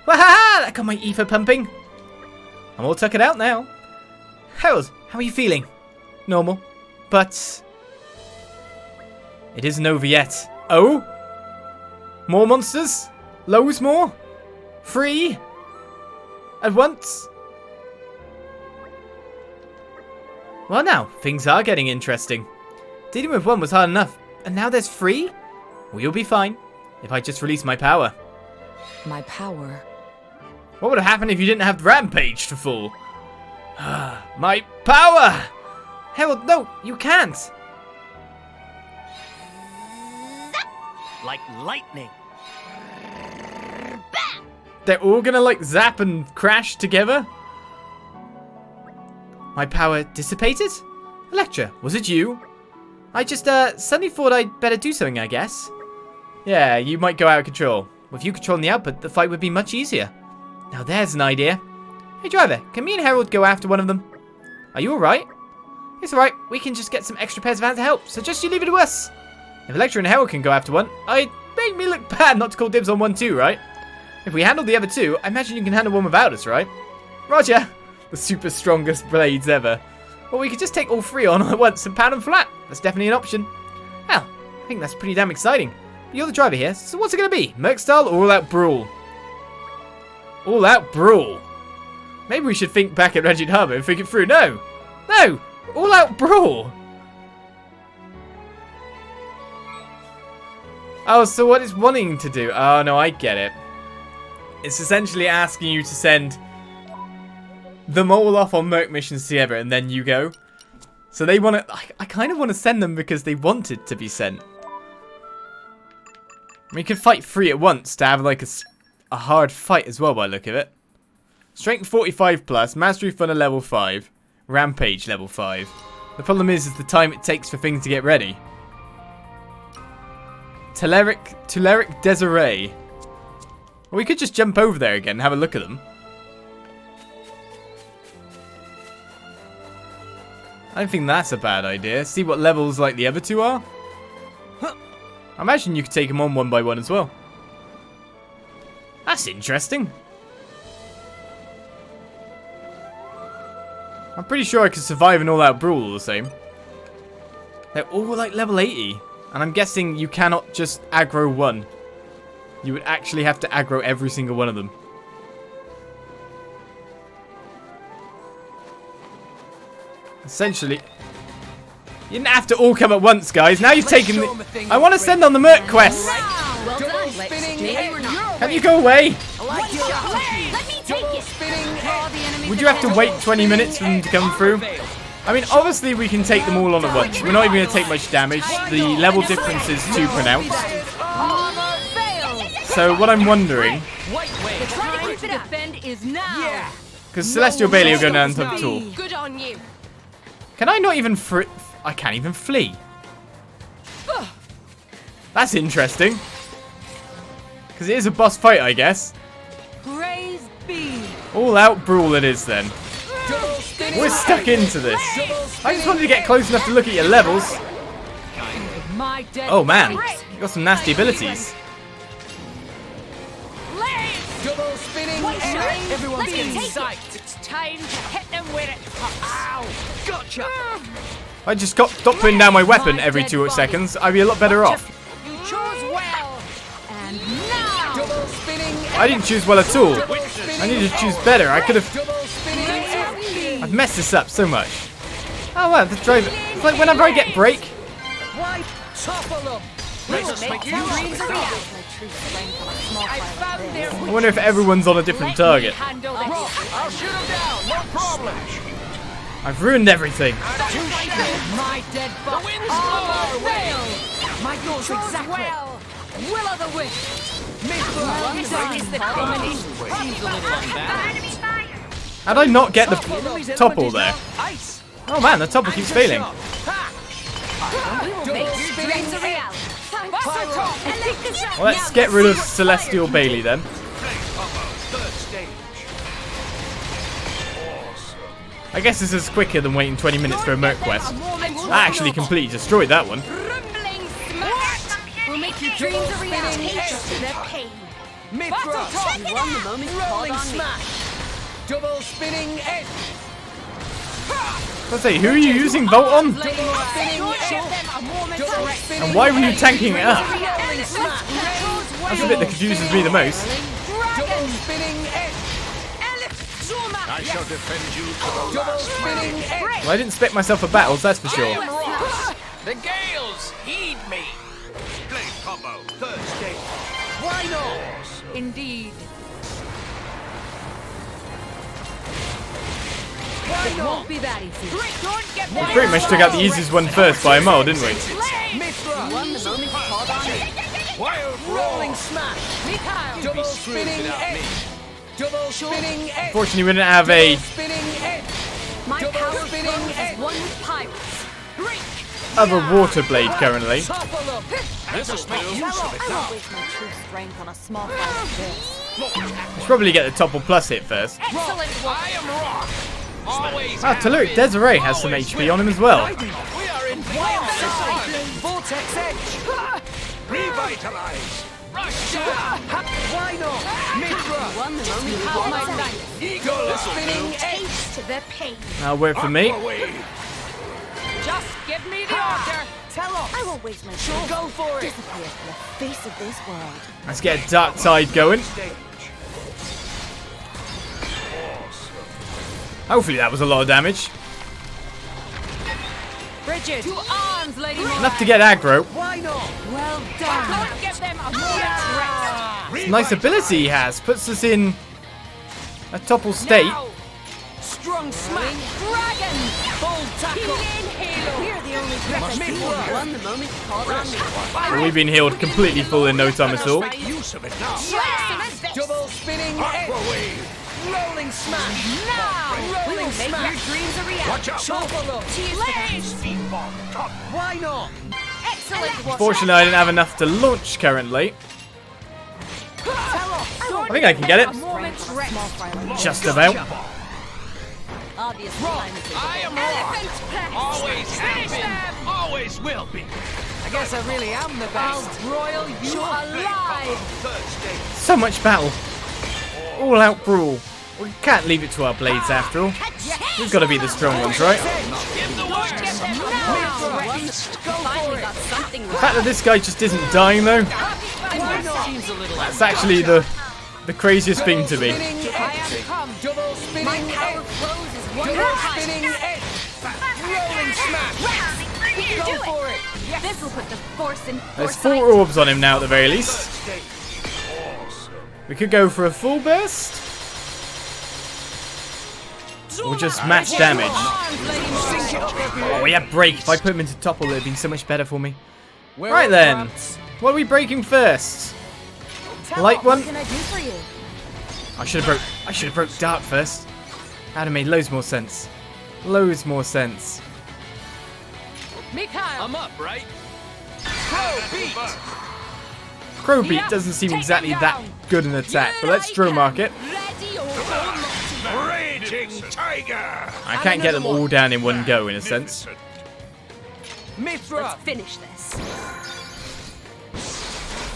Wahaha! That got my ether pumping. I'm all tuckered out now. Harold, how are you feeling? Normal. But it isn't over yet. Oh? More monsters? Loads more? 3? At once? Well now, things are getting interesting. Dealing with 1 was hard enough, and now there's 3? Well, you'll be fine, if I just release my power. My power. What would have happened if you didn't have Rampage to full? My power! Harold, no, you can't! Like lightning. They're all gonna like zap and crash together? My power dissipated? Electra, was it you? I just suddenly thought I'd better do something, I guess. Yeah, you might go out of control. With you controlling the output, the fight would be much easier. Now there's an idea. Hey driver, can me and Harold go after one of them? Are you alright? It's alright, we can just get some extra pairs of hands to help, so just you leave it to us. If Electra and Harold can go after one, it'd make me look bad not to call dibs on one too, right? If we handle the other 2, I imagine you can handle one without us, right? Roger! The super strongest blades ever. Well, we could just take all 3 on at once and pound them flat. That's definitely an option. Well, I think that's pretty damn exciting. But you're the driver here, so what's it going to be? Merc style or all-out brawl? All-out brawl? Maybe we should think back at Regent Harbour and think it through. No! No! All-out brawl! Oh, so what it's wanting to do? Oh, no, I get it. It's essentially asking you to send them all off on Merc missions together, and then you go. So they want to... I kind of want to send them because they wanted to be sent. We could fight 3 at once to have like a hard fight as well by the look of it. Strength 45 plus, Mastery Thunder level 5, Rampage level 5. The problem is the time it takes for things to get ready. Tuleric Desiree. Well, we could just jump over there again and have a look at them. I don't think that's a bad idea. See what levels like the other 2 are. I imagine you could take them on one by one as well. That's interesting. I'm pretty sure I could survive an all-out brawl all the same. They're all like level 80. And I'm guessing you cannot just aggro one. You would actually have to aggro every single one of them. Essentially. You didn't have to all come at once, guys. Now you've taken the... I want to send on the Merc quest. Well done. Can you go away? Let me take it. Would you have to wait 20 minutes for them to come through? I mean, obviously we can take them all on at once. We're not even going to take much damage. The level difference is too pronounced. So what I'm wondering... The time to defend is now. Because Celestial Bailey will go down to the tool. Good on you. Can I not even I can't even flee. That's interesting. Because it is a boss fight, I guess. Praise be. All out brawl it is then. We're stuck into this. I just wanted to get close enough to look at your levels. Oh man, you got some nasty abilities. Double spinning. Everyone's in sight. It's time to hit them where it hurts. Ow! Gotcha. I just stop putting down my weapon every 2 seconds. I'd be a lot better off. You chose well. And now. Double spinning. I didn't choose well at all. I needed to choose better. I could have... Double spinning. I've messed this up so much. Oh wow, the driver. It's like whenever I get break. Why topple them? Let's make you dreams a reality. I found their I wonder if everyone's on a different target. handle this. I'll shoot them down. No problem. I've ruined everything. My dead butt. The wind's blowing our way. My goals Chose exactly. well. Will o' the wisp. Mithra. Is the culmination. How'd I not get the topple there? Ice. Oh man, the topple keeps failing. Double spinning. A reality. Well, let's get rid of Celestial Bailey then. Third stage. I guess this is quicker than waiting 20 minutes for a Merc quest. I actually completely destroyed that one. Rumbling smash. We'll make your dreams a reality. To their pain. Mithra. You won the moment. Rolling smash. Double spinning edge. Let's say, who are you using Volt on? Double spinning edge. Double spinning. And why were you tanking it up? Rolling smash. That's the bit that confuses me the most. Double spinning edge. I shall defend you to the Double last. spinning edge. Well, I didn't spec myself for battles, that's for sure. The gales heed me. Blade combo. Third stage. Why not? Indeed. Why It not? won't be that easy. Don't get We pretty much took out the easiest one first by a mile, didn't we? Mithra. Won the moment called on me. Wild Rolling roar. smash. Mikhail. Double screwed spinning without edge. me. Double spinning edge. Unfortunately, we didn't have a Double spinning edge. My Double power spinning flow edge. is one with pirates. other water blade currently. Topple them. This'll make use of it I now. won't waste my true strength on a small fight like this. Should probably get the topple plus hit first. Excellent work. I am rock. Always. Ah, Tuleric Desiree has some HP on him as well. We are in wild side. Vortex edge. Revitalize. Rush. Why not? Mithra. Won the moment called my knight. Double spinning edge. Taste to their pain. Now wait for me. Away. Just give me the order. Tell us. I won't waste my Sure, strength. go for it. Disappear from the face of this world. Let's get a dark tide going. Stage. Hopefully that was a lot of damage. Bridget. To arms, lady. Enough to get aggro. Why not? Well done. Don't give them a moment's rest. Nice ability he has. Puts us in a topple state. Now. Strong smash. Dragon. Full tackle. Inhale. We're the only threat I see. Won the moment you called on me. Well, we've been healed completely full in no time at all. Make use of it now. Double spinning edge. Rolling smash. Now! We Rolling will make your smash. dreams a reality. Watch out. Buffalo. Speed bomb. Top. Why not? Excellent. Fortunately, I didn't have enough to launch currently. I think I can get it. Just about. Obviously, I am Roar. Always have been. Always will be. I guess I really am the best. I'll broil you alive. So much battle. All out brawl. We can't leave it to our blades after all. We've got to be the strong ones, right? Finally got something The fact that this guy just isn't dying though, that's actually the craziest thing to me. I am come. Double spinning My power edge. flows is one Double touch. spinning edge. Rolling smash. Go for it. This will put the force in There's foresight. 4 orbs on him now at the very least. We could go for a full burst. Or just max damage. Oh, we have break. If I put him into topple, it would have been so much better for me. Right then. What are we breaking first? Light one? what can I do for you? I should have broke dark first. That'd have made loads more sense. Loads more sense. Mikhail. I'm up, right? Crow beat. Crowbeat doesn't seem exactly that good an attack, but let's draw mark it. Ready or Raging tiger. I can't get them all down in one go, in a sense. Mithra. Let's finish this.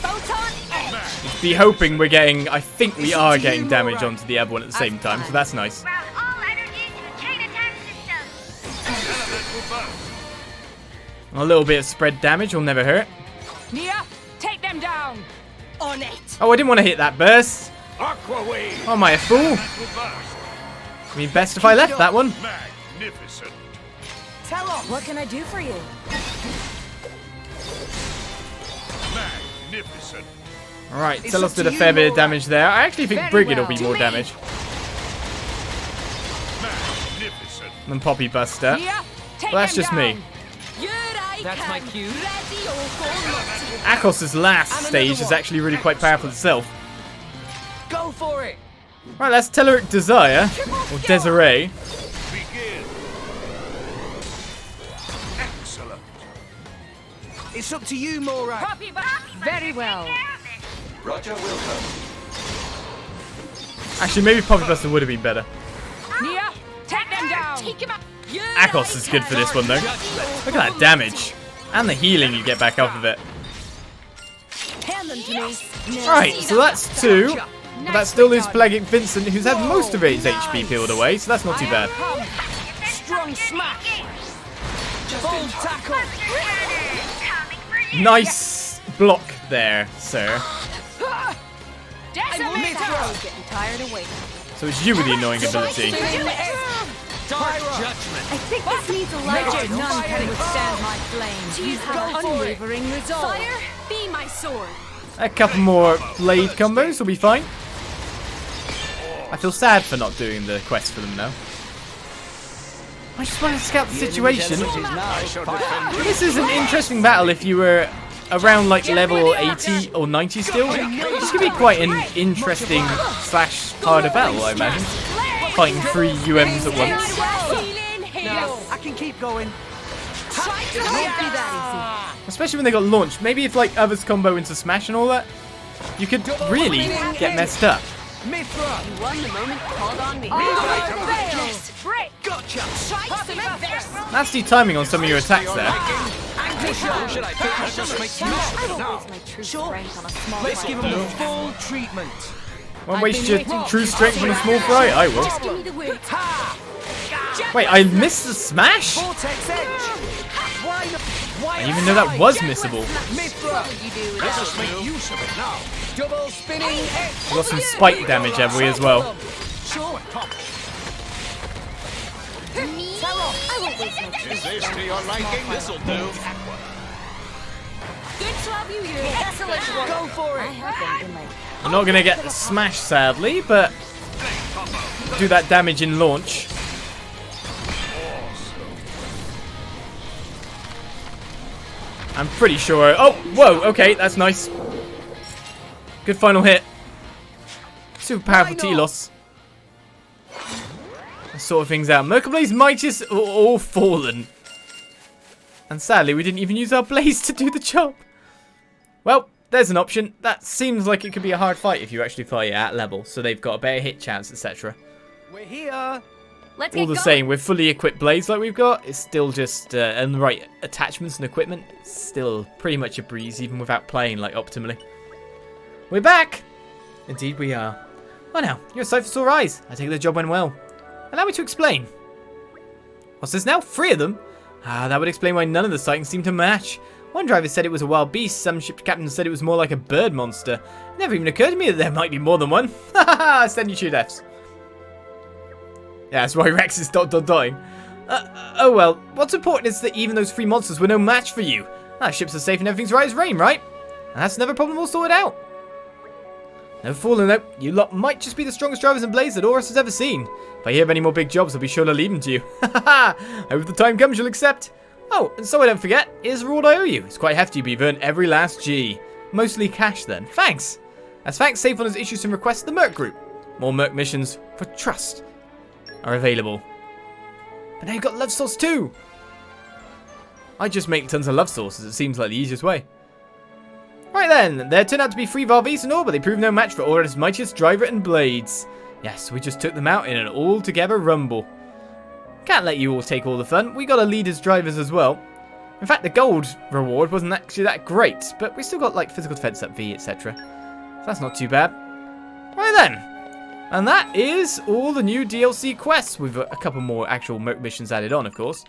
Photon edge. Be hoping we're getting, I think we are getting damage onto the other one at the same time, so that's nice. Route all energy to the chain attack system. A little bit of spread damage will never hurt. Nia, take them down. On it. Oh, I didn't want to hit that burst. Aqua wave. Oh, am I a fool? I mean, best if I left that one. Magnificent. Tell us. What can I do for you? Magnificent. Alright, It's Telos up to did a you, fair bit of Laura. damage there. I actually think Very Brigid will well. be more To me. damage Magnificent. than Poppy Buster. Nia, take Well, that's them just down. me. Here I That's come. my cue. Ready or hold Akos's last And stage another is one. actually really quite powerful itself. Go for it. Right, that's Telleric Desire, or Desiree. Begin. Excellent. It's up to you, Morak. Copy back. Very well. Actually, maybe Poppy Buster would have been better. Nia, take them down. Take him up. Akos is good for this one, though. Look at that damage. And the healing you get back off of it. Hand them to me. Right, so that's 2. But that still leaves Pelagic Vincent, who's had most of his HP peeled away, so that's not too bad. Strong smash. Bold tackle. Nice block there, sir. Mithra. Getting tired of waiting. So it's you with the annoying ability. Spinning edge. Dark judgment. I think this needs a light. None can withstand my flame. You have Go for it. unwavering resolve. Fire, be my sword. A couple more blade combos will be fine. I feel sad for not doing the quest for them now. I just wanted to scout the situation. I shall defend you. This is an interesting battle if you were around like level 80 or 90 still. This could be quite an interesting slash harder battle, I imagine. Fighting 3 UMs at once. Healing hail. No, I can keep going. It won't be that Especially when they got launched. Maybe if like others combo into Smash and all that, you could really get messed up. Mithra. easy. Won the moment called on me. Yes. Break. Gotcha. Nasty timing on some of your attacks there. Ankle shot. Should I just make I won't waste my true strength on a small Let's give fight. him the full treatment. Won't waste your true strength on a small fry? I will. Just give me the word. Wait, I missed the Smash? Vortex edge. Why not? Why I didn't even know that was missable. Mithra. You do Let us make use of it now. Double spinning edge. We got some spike damage, have we, as well? Sure. I won't waste my true Is this to your liking? This'll do. Good to have you here. Excellent work. Go for I it. have them in my We're not going to get the Smash, sadly, but do that damage in launch. I'm pretty sure. Oh, whoa, okay, that's nice. Good final hit. Super powerful Telos. That sort of things out. Merclibay's Mightiest all fallen. And sadly, we didn't even use our blaze to do the job. Well, there's an option. That seems like it could be a hard fight if you actually fight it at level. So they've got a better hit chance, etc. We're here. Let's All get the going. same, with fully equipped blades like we've got, it's still just, and the right attachments and equipment, it's still pretty much a breeze, even without playing, like, optimally. We're back! Indeed we are. Well now, your sight for sore eyes. I take the job went well. Allow me to explain. What's this now? 3 of them? Ah, that would explain why none of the sightings seem to match. One driver said it was a wild beast, some ship captains said it was more like a bird monster. It never even occurred to me that there might be more than one. Haha, send you shoot Fs. Yeah, that's why Rex is dying. Oh well, what's important is that even those 3 monsters were no match for you. Our ships are safe and everything's right as rain, right? And that's another problem all sorted out. No fooling though, you lot might just be the strongest drivers in blades that Horus has ever seen. If I hear of any more big jobs, I'll be sure to leave them to you. Haha, I hope the time comes you'll accept. Oh, and so I don't forget, here's the reward I owe you. It's quite hefty, but you've earned every last G. Mostly cash then. Thanks. As thanks, Safe has issued some requests to the Merc Group. More Merc missions for trust are available. But now you've got love sauce too. I just make tons of love sauces. It seems like the easiest way. Right then, there turned out to be 3 Varvis and all, but they proved no match for Horus' Mightiest driver and blades. Yes, we just took them out in an all-together rumble. Can't let you all take all the fun. We got to lead as drivers as well. In fact, the gold reward wasn't actually that great, but we still got like physical defense up V, etc. So that's not too bad. Right then. And that is all the new DLC quests, with a couple more actual Merc missions added on, of course.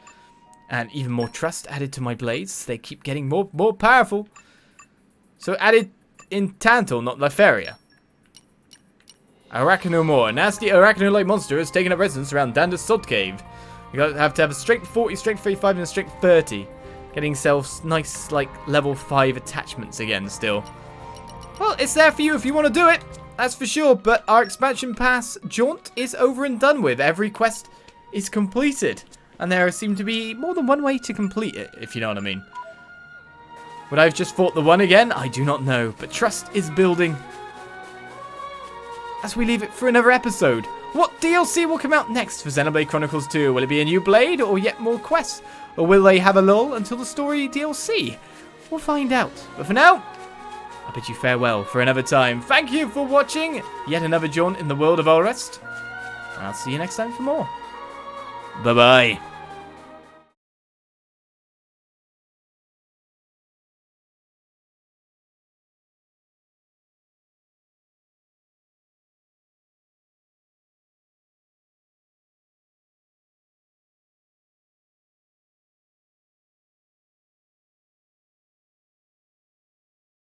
And even more trust added to my blades. They keep getting more powerful. So added in Tantal, not Liferia. Arachnomore. A nasty arachno-like monster has taken up residence around Danda's Sod Cave. You have to have a strength 40, strength 35, and a strength 30. Getting yourself nice, like, level 5 attachments again still. Well, it's there for you if you want to do it. That's for sure, but our expansion pass jaunt is over and done with. Every quest is completed. And there seem to be more than one way to complete it, if you know what I mean. Would I have just fought the one again? I do not know, but trust is building. As we leave it for another episode, what DLC will come out next for Xenoblade Chronicles 2? Will it be a new blade or yet more quests? Or will they have a lull until the story DLC? We'll find out. But for now, I bid you farewell for another time. Thank you for watching yet another jaunt in the world of Horus. And I'll see you next time for more. Bye-bye.